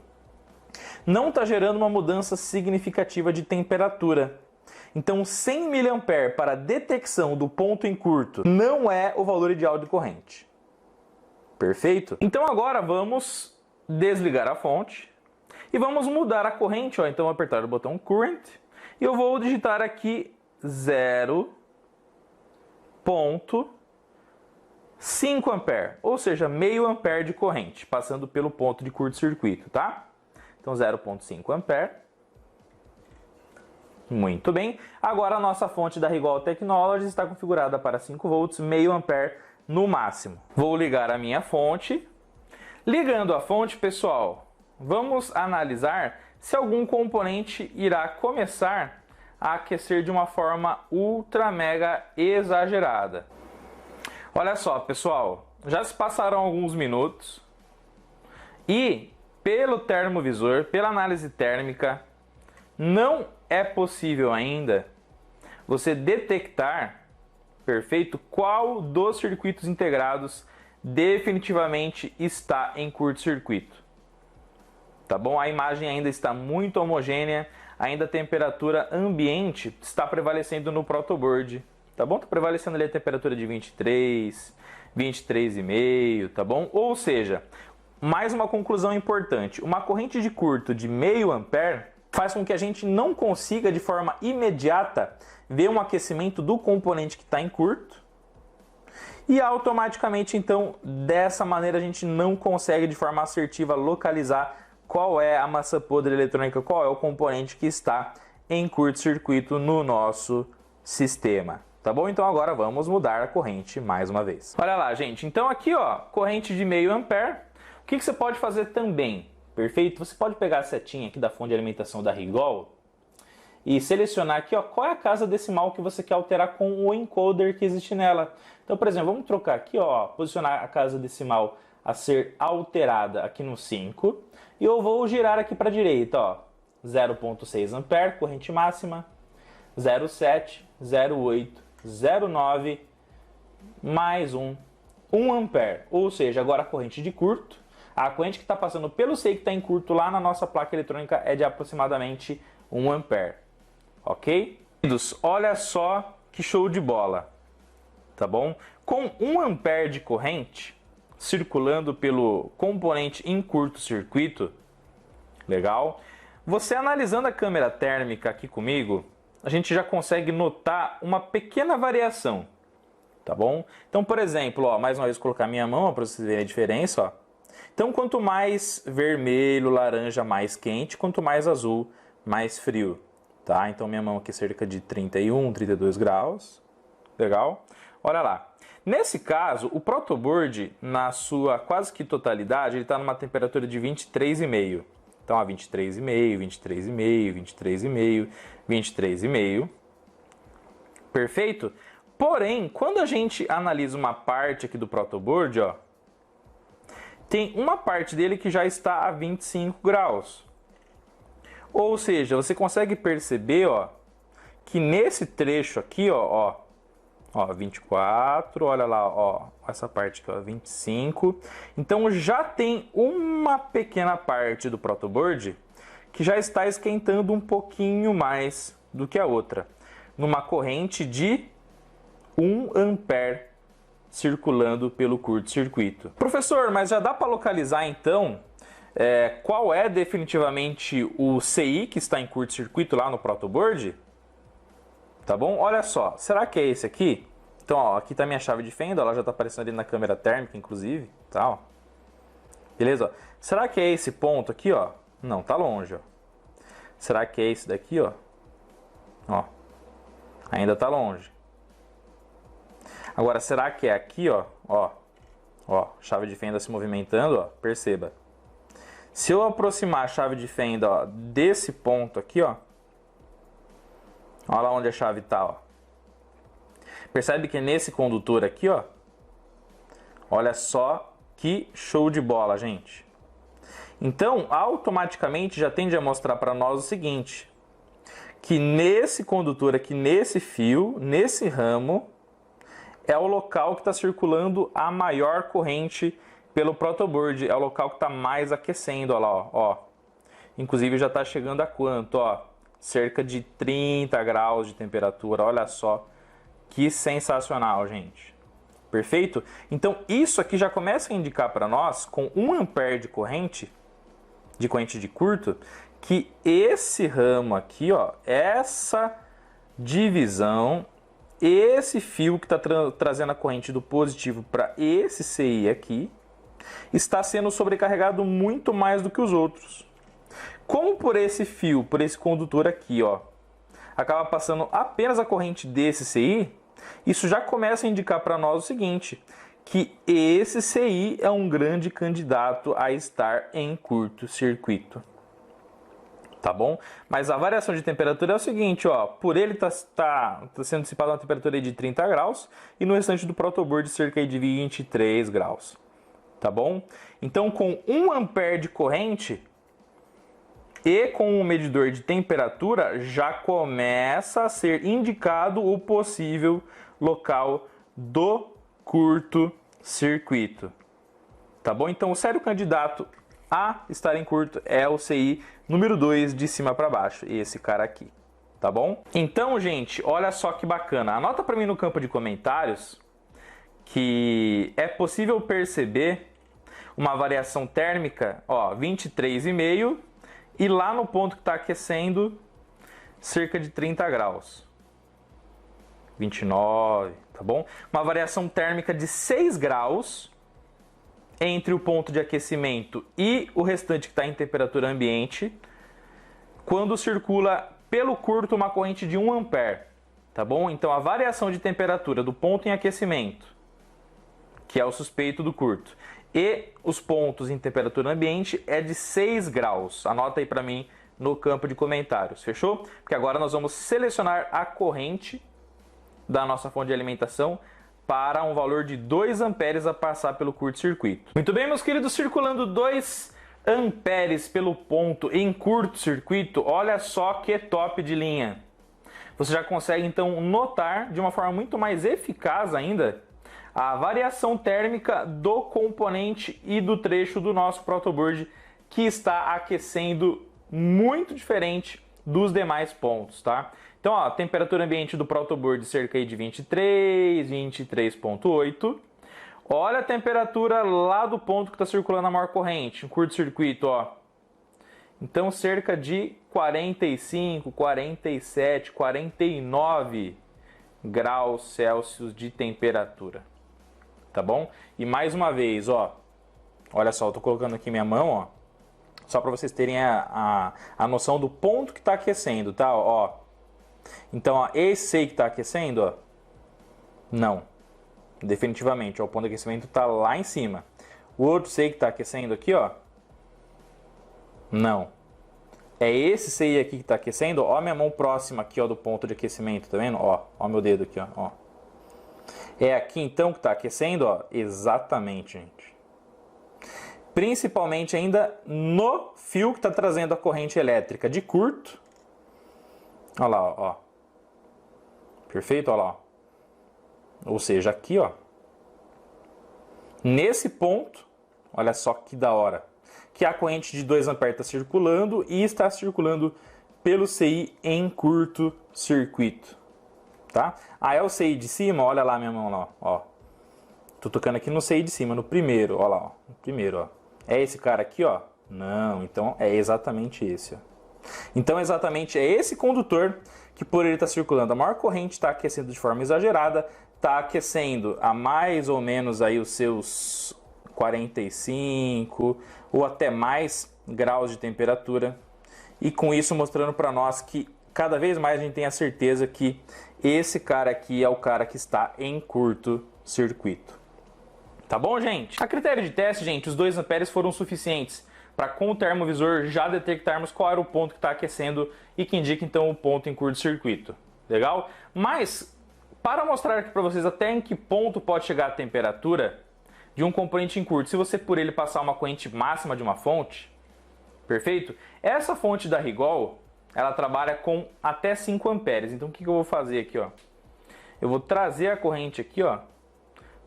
não está gerando uma mudança significativa de temperatura. Então 100 mA para detecção do ponto em curto não é o valor ideal de corrente. Perfeito? Então agora vamos desligar a fonte e vamos mudar a corrente. Ó. Então vou apertar o botão Current e eu vou digitar aqui 0,5 ampere, ou seja, meio ampere de corrente, passando pelo ponto de curto-circuito, tá? Então 0,5 ampere. Muito bem. Agora a nossa fonte da Rigol Technologies está configurada para 5 volts, meio ampere no máximo. Vou ligar a minha fonte. Ligando a fonte, pessoal, vamos analisar se algum componente irá começar a aquecer de uma forma ultra mega exagerada. Olha só, pessoal, já se passaram alguns minutos e pelo termovisor, pela análise térmica, não é possível ainda você detectar, perfeito, qual dos circuitos integrados definitivamente está em curto-circuito. Tá bom? A imagem ainda está muito homogênea, ainda a temperatura ambiente está prevalecendo no protoboard, tá bom? Está prevalecendo ali a temperatura de 23, 23,5, tá bom? Ou seja, mais uma conclusão importante, uma corrente de curto de meio ampere faz com que a gente não consiga de forma imediata ver um aquecimento do componente que está em curto e automaticamente então dessa maneira a gente não consegue de forma assertiva localizar qual é a massa podre eletrônica, qual é o componente que está em curto-circuito no nosso sistema. Tá bom? Então agora vamos mudar a corrente mais uma vez. Olha lá, gente. Então aqui, ó, corrente de meio ampere. O que você pode fazer também? Perfeito? Você pode pegar a setinha aqui da fonte de alimentação da Rigol e selecionar aqui, ó, qual é a casa decimal que você quer alterar com o encoder que existe nela. Então, por exemplo, vamos trocar aqui, ó, posicionar a casa decimal a ser alterada aqui no 5 e eu vou girar aqui para a direita, ó, 0,6 ampere, corrente máxima, 0,7, 0,8, 0,9, mais 1 ampere, ou seja, agora a corrente de curto, a corrente que está passando pelo SEI que está em curto lá na nossa placa eletrônica é de aproximadamente 1 ampere, ok? Olha só que show de bola, tá bom? Com 1 ampere de corrente circulando pelo componente em curto-circuito, legal? Você analisando a câmera térmica aqui comigo, a gente já consegue notar uma pequena variação, tá bom? Então, por exemplo, ó, mais uma vez colocar minha mão para vocês verem a diferença, ó. Então, quanto mais vermelho, laranja, mais quente, quanto mais azul, mais frio, tá? Então, minha mão aqui é cerca de 31, 32 graus, legal? Olha lá. Nesse caso, o protoboard, na sua quase que totalidade, ele está numa temperatura de 23,5. Então, 23,5, 23,5, 23,5, 23,5. Perfeito? Porém, quando a gente analisa uma parte aqui do protoboard, ó, tem uma parte dele que já está a 25 graus. Ou seja, você consegue perceber, ó, que nesse trecho aqui, ó, 24, olha lá, ó, essa parte aqui, ó, 25. Então já tem uma pequena parte do protoboard que já está esquentando um pouquinho mais do que a outra, numa corrente de 1 ampere circulando pelo curto-circuito. Professor, mas já dá para localizar então qual é definitivamente o CI que está em curto-circuito lá no protoboard? Tá bom? Olha só, será que é esse aqui? Então, ó, aqui tá minha chave de fenda, ela já está aparecendo ali na câmera térmica, inclusive, tá, ó. Beleza? Ó. Será que é esse ponto aqui, ó? Não, tá longe, ó. Será que é esse daqui, ó? Ó, ainda tá longe. Agora, será que é aqui, ó? Ó, chave de fenda se movimentando, ó, perceba. Se eu aproximar a chave de fenda, ó, desse ponto aqui, ó, olha lá onde a chave tá, ó. Percebe que nesse condutor aqui, ó, olha só Que show de bola, gente. Então, automaticamente já tende a mostrar para nós o seguinte, que nesse condutor aqui, nesse fio, nesse ramo, é o local que está circulando a maior corrente pelo protoboard, é o local que está mais aquecendo, olha lá, ó. Inclusive já está chegando a quanto, ó? Cerca de 30 graus de temperatura, olha só. Que sensacional, gente. Perfeito? Então isso aqui já começa a indicar para nós, com 1 ampere de corrente de curto, que esse ramo aqui, ó, essa divisão, esse fio que está trazendo a corrente do positivo para esse CI aqui, está sendo sobrecarregado muito mais do que os outros. Como por esse fio, por esse condutor aqui, ó, acaba passando apenas a corrente desse CI, isso já começa a indicar para nós o seguinte, que esse CI é um grande candidato a estar em curto-circuito. Tá bom? Mas a variação de temperatura é o seguinte, ó, por ele tá sendo dissipada uma temperatura de 30 graus e no restante do protoboard cerca de 23 graus. Tá bom? Então com 1 ampere de corrente e com um medidor de temperatura já começa a ser indicado o possível local do curto-circuito. Tá bom? Então o sério candidato a estar em curto é o CI número 2 de cima para baixo, esse cara aqui, tá bom? Então, gente, olha só que bacana. Anota para mim no campo de comentários que é possível perceber uma variação térmica, ó, 23,5 e lá no ponto que está aquecendo cerca de 30 graus. 29, tá bom? Uma variação térmica de 6 graus entre o ponto de aquecimento e o restante que está em temperatura ambiente, quando circula pelo curto uma corrente de 1 ampere, tá bom? Então a variação de temperatura do ponto em aquecimento, que é o suspeito do curto, e os pontos em temperatura ambiente é de 6 graus. Anota aí para mim no campo de comentários, fechou? Porque agora nós vamos selecionar a corrente da nossa fonte de alimentação para um valor de 2 amperes a passar pelo curto-circuito. Muito bem, meus queridos, circulando 2 amperes pelo ponto em curto-circuito, olha só que top de linha. Você já consegue então notar de uma forma muito mais eficaz ainda a variação térmica do componente e do trecho do nosso protoboard que está aquecendo muito diferente dos demais pontos, tá? Então, ó, temperatura ambiente do protoboard cerca de 23, 23,8. Olha a temperatura lá do ponto que está circulando a maior corrente, um curto-circuito, ó. Então, cerca de 45, 47, 49 graus Celsius de temperatura. Tá bom? E mais uma vez, ó. Olha só, eu tô colocando aqui minha mão, ó. Só para vocês terem a noção do ponto que está aquecendo, tá? Ó. Então, ó, esse aí que está aquecendo, ó. Não. Definitivamente, ó, o ponto de aquecimento está lá em cima. O outro CI que está aquecendo aqui, ó. Não. É esse CI aqui que está aquecendo. Ó, minha mão próxima aqui, ó, do ponto de aquecimento, tá vendo? Ó meu dedo aqui, ó. É aqui então que está aquecendo, ó. Exatamente, gente. Principalmente ainda no fio que está trazendo a corrente elétrica de curto. Olha lá, ó. Perfeito, olha lá. Ou seja, aqui, ó. Nesse ponto, olha só que da hora. Que a corrente de 2 amperes está circulando e está circulando pelo CI em curto-circuito. Tá? É o CI de cima, olha lá minha mão lá, ó. Tô tocando aqui no CI de cima, no primeiro, ó lá, ó. No primeiro, ó. É esse cara aqui, ó? Não, então é exatamente esse, ó. Então exatamente é esse condutor que por ele estar circulando a maior corrente está aquecendo de forma exagerada, está aquecendo a mais ou menos aí os seus 45 ou até mais graus de temperatura, e com isso mostrando para nós que cada vez mais a gente tem a certeza que esse cara aqui é o cara que está em curto-circuito. Tá bom, gente? A critério de teste, gente, os 2 amperes foram suficientes para com o termovisor já detectarmos qual era o ponto que está aquecendo e que indica então o ponto em curto-circuito. Legal? Mas, para mostrar aqui para vocês até em que ponto pode chegar a temperatura, de um componente em curto, se você por ele passar uma corrente máxima de uma fonte, perfeito? Essa fonte da Rigol, ela trabalha com até 5 amperes. Então o que eu vou fazer aqui, ó? Eu vou trazer a corrente aqui, ó,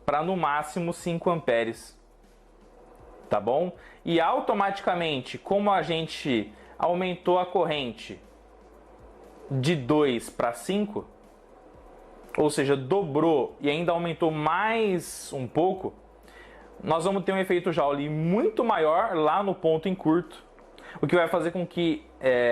para no máximo 5 amperes. Tá bom? E automaticamente, como a gente aumentou a corrente de 2 para 5, ou seja, dobrou e ainda aumentou mais um pouco, nós vamos ter um efeito Joule muito maior lá no ponto em curto, o que vai fazer com que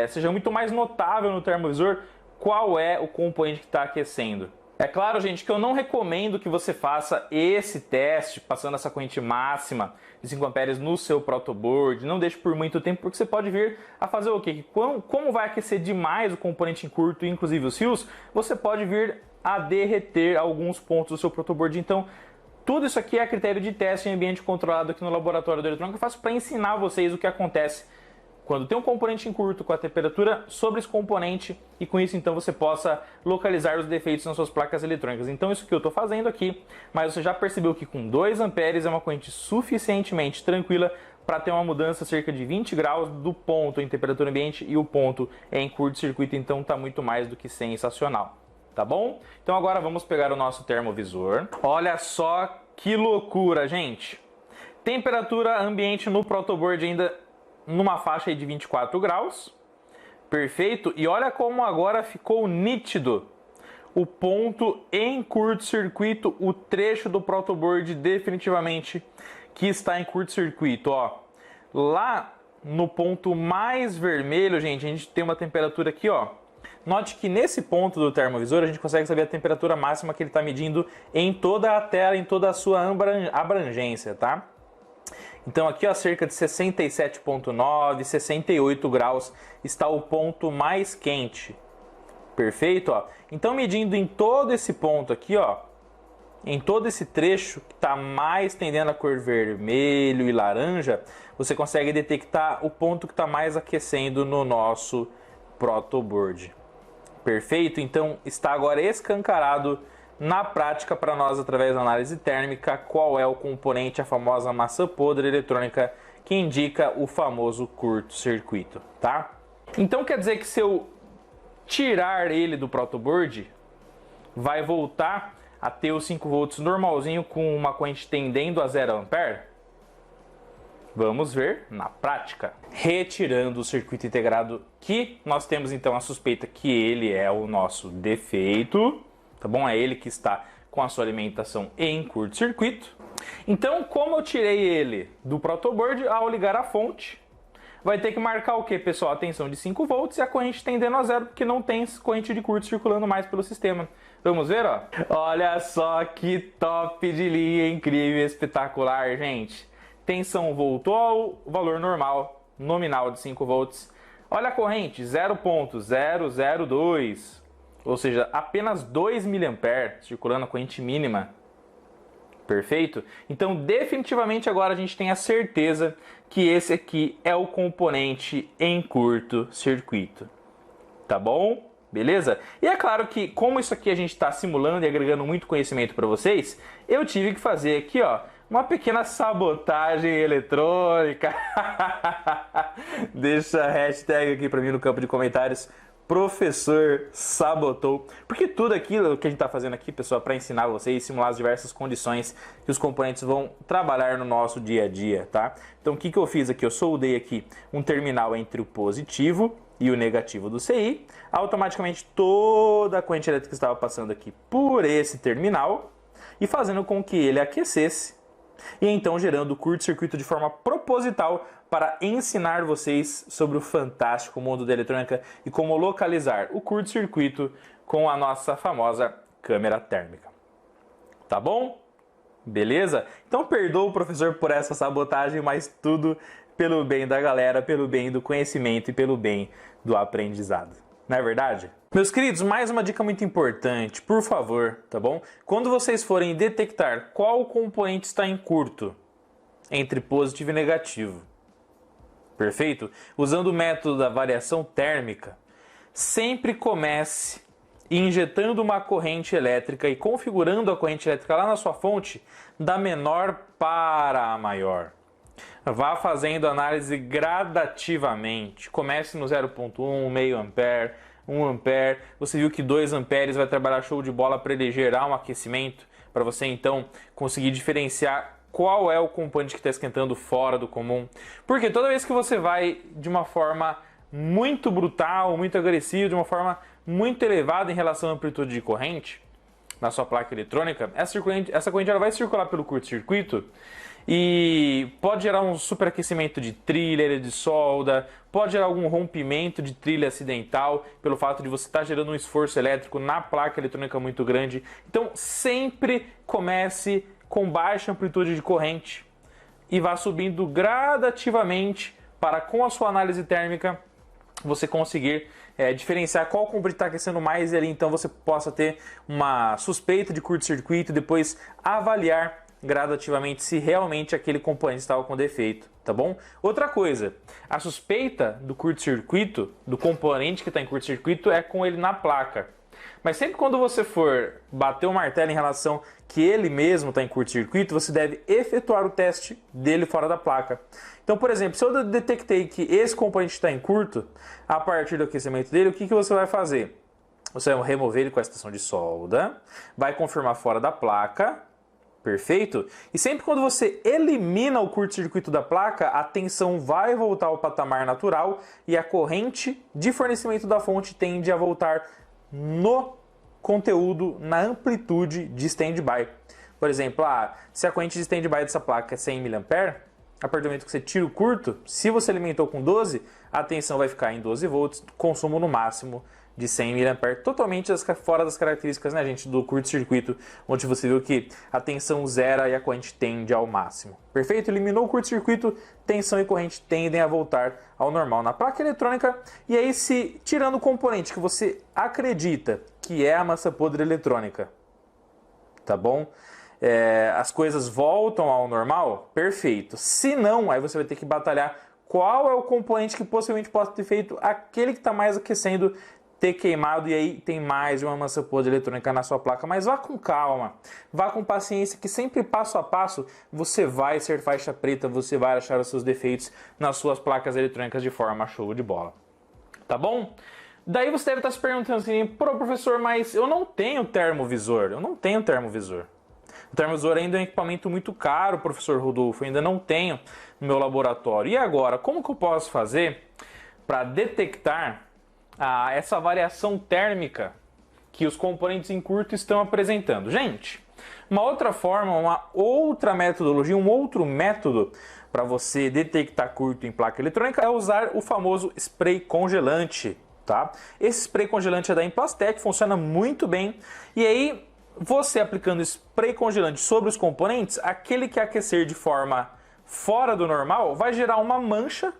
seja muito mais notável no termovisor qual é o componente que está aquecendo. É claro, gente, que eu não recomendo que você faça esse teste passando essa corrente máxima de 5 amperes no seu protoboard. Não deixe por muito tempo, porque você pode vir a fazer o quê? Como vai aquecer demais o componente em curto, inclusive os fios, você pode vir a derreter alguns pontos do seu protoboard. Então, tudo isso aqui é critério de teste em ambiente controlado aqui no laboratório da eletrônica. Eu faço para ensinar vocês o que acontece quando tem um componente em curto com a temperatura sobre esse componente, e com isso então você possa localizar os defeitos nas suas placas eletrônicas. Então isso que eu estou fazendo aqui, mas você já percebeu que com 2 amperes é uma corrente suficientemente tranquila para ter uma mudança cerca de 20 graus do ponto em temperatura ambiente e o ponto em curto-circuito, então está muito mais do que sensacional, tá bom? Então agora vamos pegar o nosso termovisor. Olha só que loucura, gente! Temperatura ambiente no protoboard ainda numa faixa aí de 24 graus, perfeito? E olha como agora ficou nítido o ponto em curto-circuito, o trecho do protoboard definitivamente que está em curto-circuito, ó. Lá no ponto mais vermelho, gente, a gente tem uma temperatura aqui, ó. Note que nesse ponto do termovisor a gente consegue saber a temperatura máxima que ele está medindo em toda a tela, em toda a sua abrangência, tá? Então aqui, ó, cerca de 67,9, 68 graus está o ponto mais quente. Perfeito, ó. Então medindo em todo esse ponto aqui, ó, em todo esse trecho que está mais tendendo a cor vermelho e laranja, você consegue detectar o ponto que está mais aquecendo no nosso protoboard. Perfeito? Então está agora escancarado na prática para nós, através da análise térmica, qual é o componente, a famosa maçã podre eletrônica, que indica o famoso curto-circuito, tá? Então quer dizer que se eu tirar ele do protoboard, vai voltar a ter os 5 volts normalzinho com uma corrente tendendo a 0 ampere? Vamos ver na prática. Retirando o circuito integrado, que nós temos então a suspeita que ele é o nosso defeito, tá bom? É ele que está com a sua alimentação em curto-circuito. Então, como eu tirei ele do protoboard, ao ligar a fonte, vai ter que marcar o que, pessoal? A tensão de 5 volts e a corrente tendendo a 0, porque não tem corrente de curto circulando mais pelo sistema. Vamos ver, ó? Olha só que top de linha, incrível, espetacular, gente. Tensão voltou ao valor normal, nominal de 5 volts. Olha a corrente, 0,002. Ou seja, apenas 2 mA circulando a corrente mínima. Perfeito? Então, definitivamente agora a gente tem a certeza que esse aqui é o componente em curto-circuito. Tá bom? Beleza? E é claro que, como isso aqui a gente está simulando e agregando muito conhecimento para vocês, eu tive que fazer aqui, ó, uma pequena sabotagem eletrônica. Deixa a hashtag aqui para mim no campo de comentários. Professor sabotou, porque tudo aquilo que a gente está fazendo aqui, pessoal, para ensinar vocês, simular as diversas condições que os componentes vão trabalhar no nosso dia a dia, tá? Então o que eu fiz aqui? Eu soldei aqui um terminal entre o positivo e o negativo do CI, automaticamente toda a corrente elétrica que estava passando aqui por esse terminal e fazendo com que ele aquecesse, e então gerando curto-circuito de forma proposital para ensinar vocês sobre o fantástico mundo da eletrônica e como localizar o curto-circuito com a nossa famosa câmera térmica. Tá bom? Beleza? Então perdoa o professor por essa sabotagem, mas tudo pelo bem da galera, pelo bem do conhecimento e pelo bem do aprendizado. Não é verdade? Meus queridos, mais uma dica muito importante, por favor, tá bom? Quando vocês forem detectar qual componente está em curto entre positivo e negativo, perfeito? Usando o método da variação térmica, sempre comece injetando uma corrente elétrica e configurando a corrente elétrica lá na sua fonte da menor para a maior. Vá fazendo análise gradativamente. Comece no 0,1, meio ampere, 1 ampere. Você viu que 2 amperes vai trabalhar show de bola para ele gerar um aquecimento, para você então conseguir diferenciar qual é o componente que está esquentando fora do comum. Porque toda vez que você vai de uma forma muito brutal, muito agressiva, de uma forma muito elevada em relação à amplitude de corrente na sua placa eletrônica, essa corrente ela vai circular pelo curto-circuito e pode gerar um superaquecimento de trilha, de solda, pode gerar algum rompimento de trilha acidental pelo fato de você estar gerando um esforço elétrico na placa eletrônica muito grande. Então sempre comece com baixa amplitude de corrente e vá subindo gradativamente para, com a sua análise térmica, você conseguir diferenciar qual componente está aquecendo mais e ali então você possa ter uma suspeita de curto-circuito e depois avaliar gradativamente se realmente aquele componente estava com defeito, tá bom? Outra coisa, a suspeita do curto-circuito, do componente que está em curto-circuito, é com ele na placa. Mas sempre quando você for bater o martelo em relação que ele mesmo está em curto-circuito, você deve efetuar o teste dele fora da placa. Então, por exemplo, se eu detectei que esse componente está em curto, a partir do aquecimento dele, o que você vai fazer? Você vai remover ele com a estação de solda, vai confirmar fora da placa, perfeito? E sempre quando você elimina o curto-circuito da placa, a tensão vai voltar ao patamar natural e a corrente de fornecimento da fonte tende a voltar no conteúdo, na amplitude de standby. Por exemplo, se a corrente de standby dessa placa é 100 mA, a partir do momento que você tira o curto, se você alimentou com 12, a tensão vai ficar em 12 volts, consumo no máximo de 100 mA, totalmente fora das características, né, gente, do curto-circuito, onde você viu que a tensão zera e a corrente tende ao máximo. Perfeito? Eliminou o curto-circuito, tensão e corrente tendem a voltar ao normal na placa eletrônica. E aí, se tirando o componente que você acredita que é a massa podre eletrônica, tá bom? As coisas voltam ao normal, perfeito. Se não, aí você vai ter que batalhar qual é o componente que possivelmente possa ter feito aquele que está mais aquecendo ter queimado e aí tem mais de uma massa podre eletrônica na sua placa. Mas vá com calma, vá com paciência, que sempre passo a passo você vai ser faixa preta, você vai achar os seus defeitos nas suas placas eletrônicas de forma show de bola. Tá bom? Daí você deve estar se perguntando assim, professor, mas eu não tenho termovisor, O termovisor ainda é um equipamento muito caro, professor Rodolfo, eu ainda não tenho no meu laboratório. E agora, como que eu posso fazer para detectar essa variação térmica que os componentes em curto estão apresentando? Gente, uma outra forma, uma outra metodologia, um outro método para você detectar curto em placa eletrônica é usar o famoso spray congelante, tá? Esse spray congelante é da Implastec, funciona muito bem. E aí, você aplicando spray congelante sobre os componentes, aquele que aquecer de forma fora do normal vai gerar uma mancha.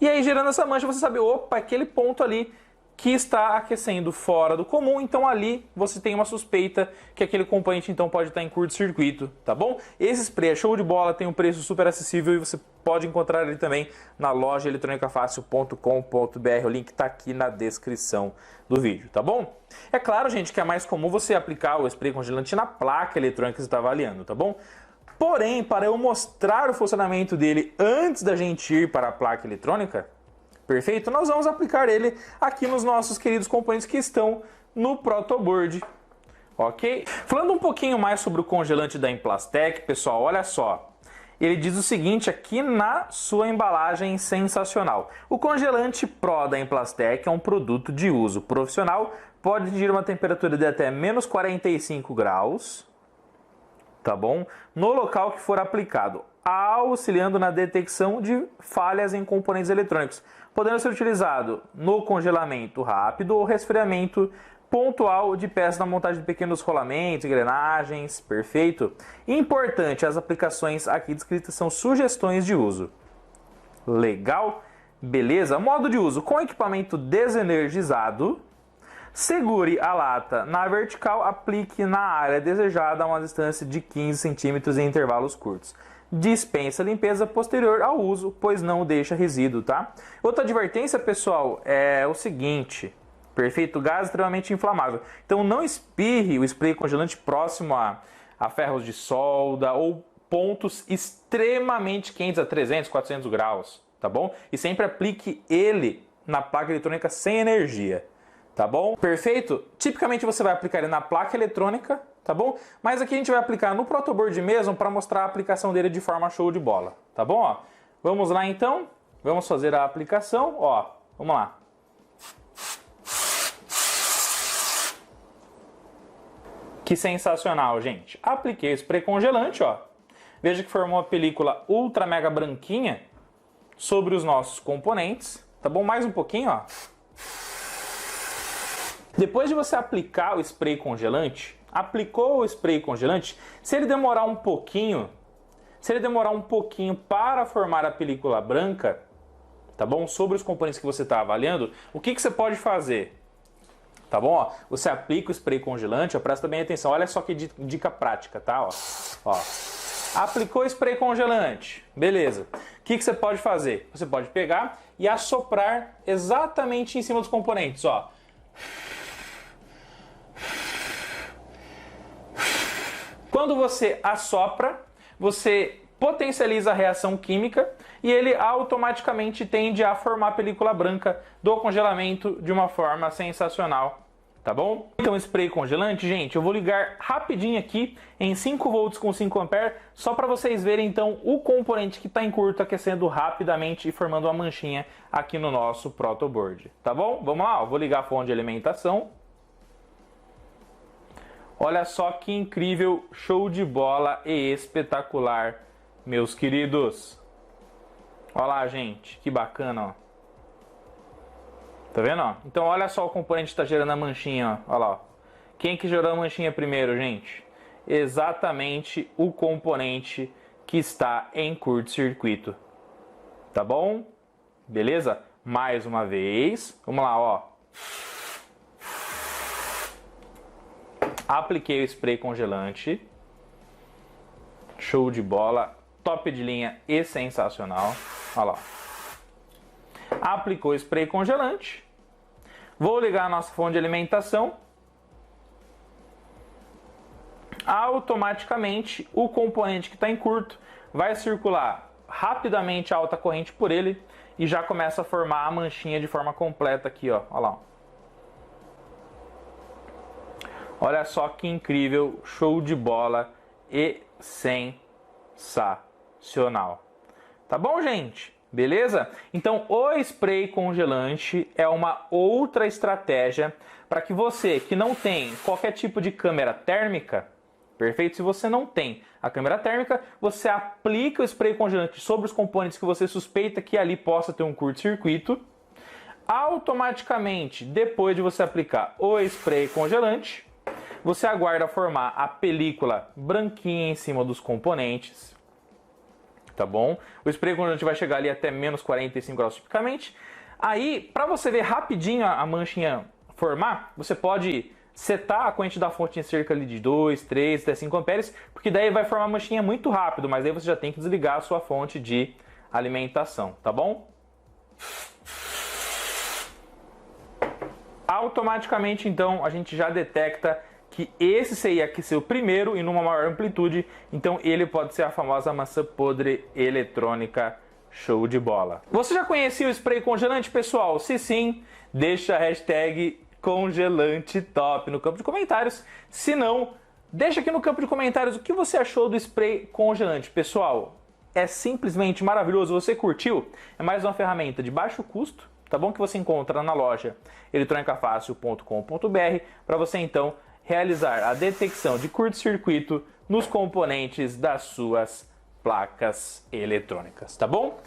E aí, gerando essa mancha, você sabe, opa, aquele ponto ali que está aquecendo fora do comum, então ali você tem uma suspeita que aquele componente então pode estar em curto-circuito, tá bom? Esse spray é show de bola, tem um preço super acessível e você pode encontrar ele também na loja eletronicafácil.com.br, o link está aqui na descrição do vídeo, tá bom? É claro, gente, que é mais comum você aplicar o spray congelante na placa eletrônica que você está avaliando, tá bom? Porém, para eu mostrar o funcionamento dele antes da gente ir para a placa eletrônica, perfeito? Nós vamos aplicar ele aqui nos nossos queridos componentes que estão no protoboard, ok? Falando um pouquinho mais sobre o congelante da Implastec, pessoal, olha só. Ele diz o seguinte aqui na sua embalagem sensacional. O congelante Pro da Implastec é um produto de uso profissional, pode atingir uma temperatura de até menos 45 graus, tá bom? No local que for aplicado, auxiliando na detecção de falhas em componentes eletrônicos, podendo ser utilizado no congelamento rápido ou resfriamento pontual de peças na montagem de pequenos rolamentos, engrenagens, perfeito? Importante, as aplicações aqui descritas são sugestões de uso. Legal? Beleza? Modo de uso, com equipamento desenergizado, segure a lata na vertical, aplique na área desejada a uma distância de 15 centímetros em intervalos curtos. Dispensa a limpeza posterior ao uso, pois não deixa resíduo, tá? Outra advertência, pessoal, é o seguinte, Perfeito? Gás extremamente inflamável. Então não espirre o spray congelante próximo a ferros de solda ou pontos extremamente quentes a 300, 400 graus, tá bom? E sempre aplique ele na placa eletrônica sem energia, tá bom? Perfeito? Tipicamente você vai aplicar ele na placa eletrônica, tá bom? Mas aqui a gente vai aplicar no protoboard mesmo para mostrar a aplicação dele de forma show de bola, tá bom? Ó, vamos lá então, vamos fazer a aplicação, ó, vamos lá. Que sensacional, gente. Apliquei o spray congelante, ó. Veja que formou uma película ultra mega branquinha sobre os nossos componentes, tá bom? Mais um pouquinho, ó. Depois de você aplicar o spray congelante, aplicou o spray congelante, se ele demorar um pouquinho para formar a película branca, tá bom? Sobre os componentes que você está avaliando, o que você pode fazer? Tá bom? Ó, você aplica o spray congelante, ó, presta bem atenção, olha só que dica prática, tá? Ó. Aplicou o spray congelante, beleza. O que você pode fazer? Você pode pegar e assoprar exatamente em cima dos componentes, ó. Quando você assopra, você potencializa a reação química e ele automaticamente tende a formar a película branca do congelamento de uma forma sensacional, tá bom? Então spray congelante, gente, eu vou ligar rapidinho aqui em 5 volts com 5 ampere, só para vocês verem então o componente que está em curto aquecendo rapidamente e formando uma manchinha aqui no nosso protoboard, tá bom? Vamos lá, eu vou ligar a fonte de alimentação. Olha só que incrível, show de bola e espetacular, meus queridos. Olha lá, gente, que bacana, ó. Tá vendo, ó? Então olha só o componente que está gerando a manchinha, ó. Olha lá, ó. Quem que gerou a manchinha primeiro, gente? Exatamente o componente que está em curto-circuito. Tá bom? Beleza? Mais uma vez. Vamos lá, ó. Apliquei o spray congelante. Show de bola. Top de linha e sensacional. Olha lá. Aplicou o spray congelante. Vou ligar a nossa fonte de alimentação. Automaticamente o componente que está em curto vai circular rapidamente a alta corrente por ele e já começa a formar a manchinha de forma completa aqui, ó. Olha lá. Olha só que incrível, show de bola e sensacional. Tá bom, gente? Beleza? Então, o spray congelante é uma outra estratégia para que você que não tem qualquer tipo de câmera térmica, perfeito? Se você não tem a câmera térmica, você aplica o spray congelante sobre os componentes que você suspeita que ali possa ter um curto-circuito. Automaticamente, depois de você aplicar o spray congelante, você aguarda formar a película branquinha em cima dos componentes, tá bom? O spray congelante vai chegar ali até menos 45 graus tipicamente. Aí, para você ver rapidinho a manchinha formar, você pode setar a corrente da fonte em cerca ali de 2, 3, até 5 amperes, porque daí vai formar a manchinha muito rápido, mas aí você já tem que desligar a sua fonte de alimentação, tá bom? Automaticamente, então, a gente já detecta que esse CI aqueceu primeiro e numa maior amplitude, então ele pode ser a famosa maçã podre eletrônica. Show de bola. Você já conhecia o spray congelante, pessoal? Se sim, deixa a hashtag congelante top no campo de comentários. Se não, deixa aqui no campo de comentários o que você achou do spray congelante. Pessoal, é simplesmente maravilhoso. Você curtiu? É mais uma ferramenta de baixo custo, tá bom? Que você encontra na loja eletronicafacil.com.br para você então realizar a detecção de curto-circuito nos componentes das suas placas eletrônicas, tá bom?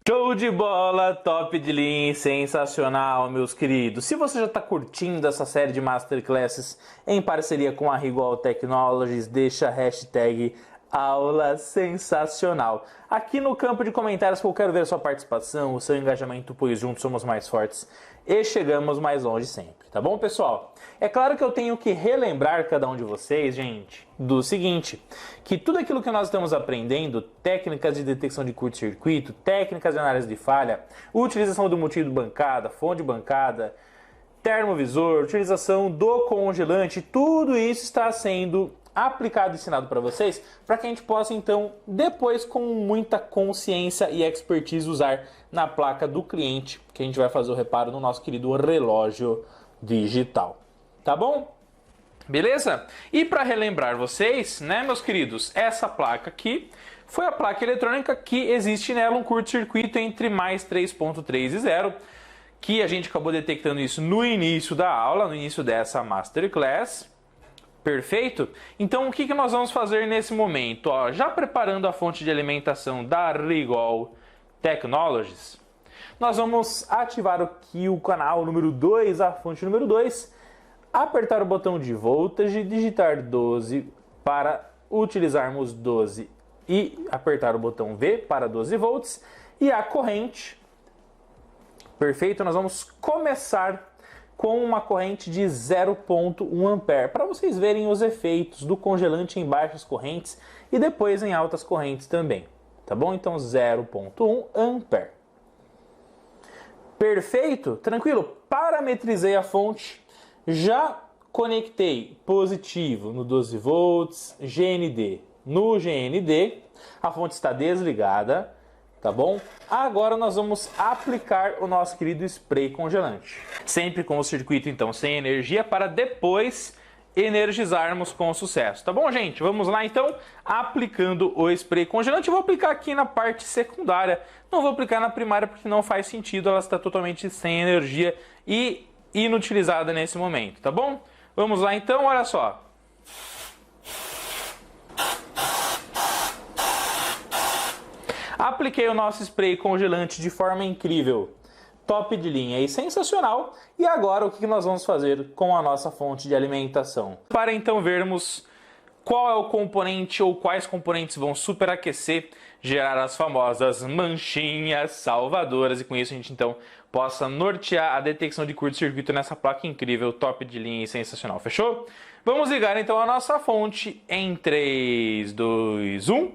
Show de bola, top de linha, sensacional, meus queridos. Se você já está curtindo essa série de Masterclasses em parceria com a Rigual Technologies, deixa a hashtag aula sensacional aqui no campo de comentários, que eu quero ver a sua participação, o seu engajamento, pois juntos somos mais fortes e chegamos mais longe sempre, tá bom, pessoal? É claro que eu tenho que relembrar cada um de vocês, gente, do seguinte, que tudo aquilo que nós estamos aprendendo, técnicas de detecção de curto-circuito, técnicas de análise de falha, utilização do multímetro bancada, fonte bancada, termovisor, utilização do congelante, tudo isso está sendo aplicado e ensinado para vocês, para que a gente possa então, depois com muita consciência e expertise usar na placa do cliente, que a gente vai fazer o reparo no nosso querido relógio digital. Tá bom? Beleza? E para relembrar vocês, né, meus queridos, essa placa aqui foi a placa eletrônica que existe nela um curto-circuito entre mais 3.3 e 0, que a gente acabou detectando isso no início da aula, no início dessa Masterclass. Perfeito? Então o que nós vamos fazer nesse momento? Ó, já preparando a fonte de alimentação da Rigol Technologies, nós vamos ativar aqui o canal número 2, a fonte número 2, apertar o botão de voltage, digitar 12 para utilizarmos 12 e apertar o botão V para 12 volts e a corrente. Perfeito? Nós vamos começar com uma corrente de 0.1 ampere, para vocês verem os efeitos do congelante em baixas correntes e depois em altas correntes também, tá bom? Então 0.1 ampere. Perfeito? Tranquilo? Parametrizei a fonte, já conectei positivo no 12 volts, GND no GND, a fonte está desligada. Tá bom? Agora nós vamos aplicar o nosso querido spray congelante. Sempre com o circuito, então, sem energia, para depois energizarmos com sucesso. Tá bom, gente? Vamos lá, então, aplicando o spray congelante. Eu vou aplicar aqui na parte secundária. Não vou aplicar na primária porque não faz sentido. Ela está totalmente sem energia e inutilizada nesse momento, tá bom? Vamos lá, então, olha só. Apliquei o nosso spray congelante de forma incrível, top de linha e sensacional. E agora o que nós vamos fazer com a nossa fonte de alimentação? Para então vermos qual é o componente ou quais componentes vão superaquecer, gerar as famosas manchinhas salvadoras e com isso a gente então possa nortear a detecção de curto-circuito nessa placa incrível, top de linha e sensacional. Fechou? Vamos ligar então a nossa fonte em 3, 2, 1...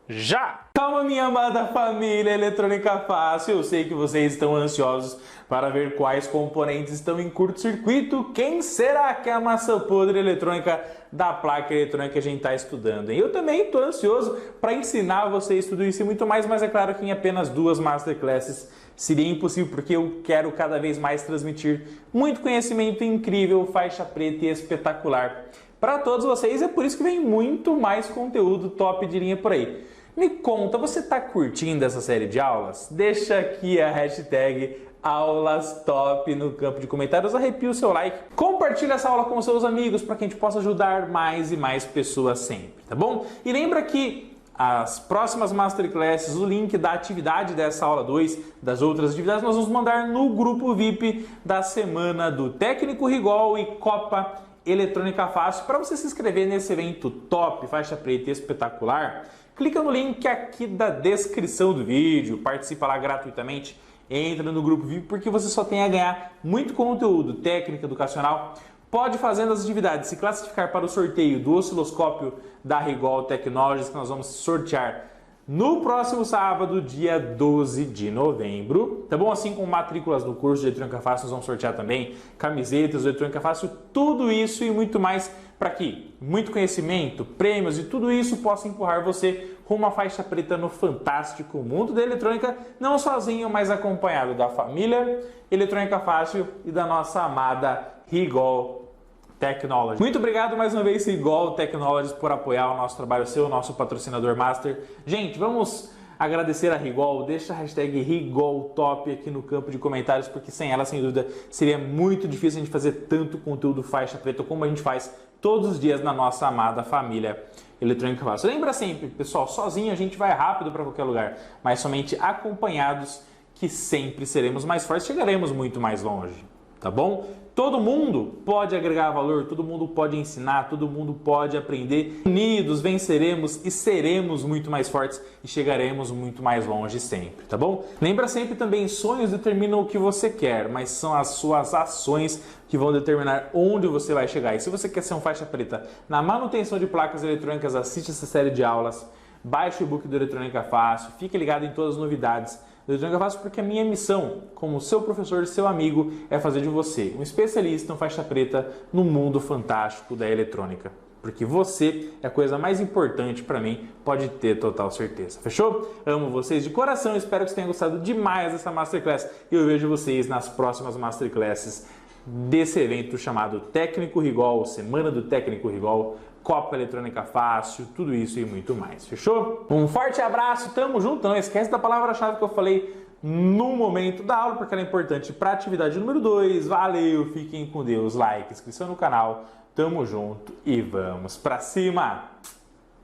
já! Calma, minha amada família Eletrônica Fácil, eu sei que vocês estão ansiosos para ver quais componentes estão em curto-circuito. Quem será que é a maçã podre eletrônica da placa eletrônica que a gente está estudando, hein? Eu também estou ansioso para ensinar vocês tudo isso e muito mais, mas é claro que em apenas 2 Masterclasses seria impossível, porque eu quero cada vez mais transmitir muito conhecimento incrível, faixa preta e espetacular para todos vocês. É por isso que vem muito mais conteúdo top de linha por aí. Me conta, você está curtindo essa série de aulas? Deixa aqui a hashtag aulas top no campo de comentários, arrepia o seu like, compartilha essa aula com seus amigos para que a gente possa ajudar mais e mais pessoas sempre, tá bom? E lembra que as próximas Masterclasses, o link da atividade dessa aula 2, das outras atividades, nós vamos mandar no grupo VIP da semana do Técnico Rigol e Copa Eletrônica Fácil. Para você se inscrever nesse evento top, faixa preta e espetacular, clica no link aqui da descrição do vídeo, participa lá gratuitamente, entra no grupo VIP, porque você só tem a ganhar muito conteúdo técnico, educacional. Pode fazendo as atividades, se classificar para o sorteio do osciloscópio da Rigol Technologies, que nós vamos sortear no próximo sábado, dia 12 de novembro, tá bom? Assim como matrículas do curso de Eletrônica Fácil, nós vamos sortear também camisetas de Eletrônica Fácil, tudo isso e muito mais para que muito conhecimento, prêmios e tudo isso possa empurrar você rumo à faixa preta no fantástico mundo da eletrônica, não sozinho, mas acompanhado da família Eletrônica Fácil e da nossa amada Rigol Technologies. Muito obrigado mais uma vez, Rigol Technologies, por apoiar o nosso trabalho, ser o nosso patrocinador master. Gente, vamos agradecer a Rigol, deixa a hashtag RigolTop aqui no campo de comentários, porque sem ela, sem dúvida, seria muito difícil a gente fazer tanto conteúdo faixa preta como a gente faz todos os dias na nossa amada família Eletrônica Fácil. Lembra sempre, pessoal, sozinho a gente vai rápido para qualquer lugar, mas somente acompanhados que sempre seremos mais fortes, chegaremos muito mais longe, tá bom? Todo mundo pode agregar valor, todo mundo pode ensinar, todo mundo pode aprender. Unidos venceremos e seremos muito mais fortes e chegaremos muito mais longe sempre, tá bom? Lembra sempre também, sonhos determinam o que você quer, mas são as suas ações que vão determinar onde você vai chegar. E se você quer ser um faixa preta na manutenção de placas eletrônicas, assiste essa série de aulas, baixe o e-book do Eletrônica Fácil, fique ligado em todas as novidades Eletrônica Fácil porque a minha missão, como seu professor, seu amigo, é fazer de você um especialista, um faixa preta no mundo fantástico da eletrônica. Porque você é a coisa mais importante para mim, pode ter total certeza. Fechou? Amo vocês de coração, espero que vocês tenham gostado demais dessa Masterclass e eu vejo vocês nas próximas Masterclasses desse evento chamado Técnico Rigol, Semana do Técnico Rigol, Copa Eletrônica Fácil, tudo isso e muito mais. Fechou? Um forte abraço, tamo junto, não esquece da palavra-chave que eu falei no momento da aula, porque ela é importante para a atividade número 2. Valeu, fiquem com Deus, like, inscrição no canal. Tamo junto e vamos pra cima.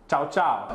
Tchau, tchau.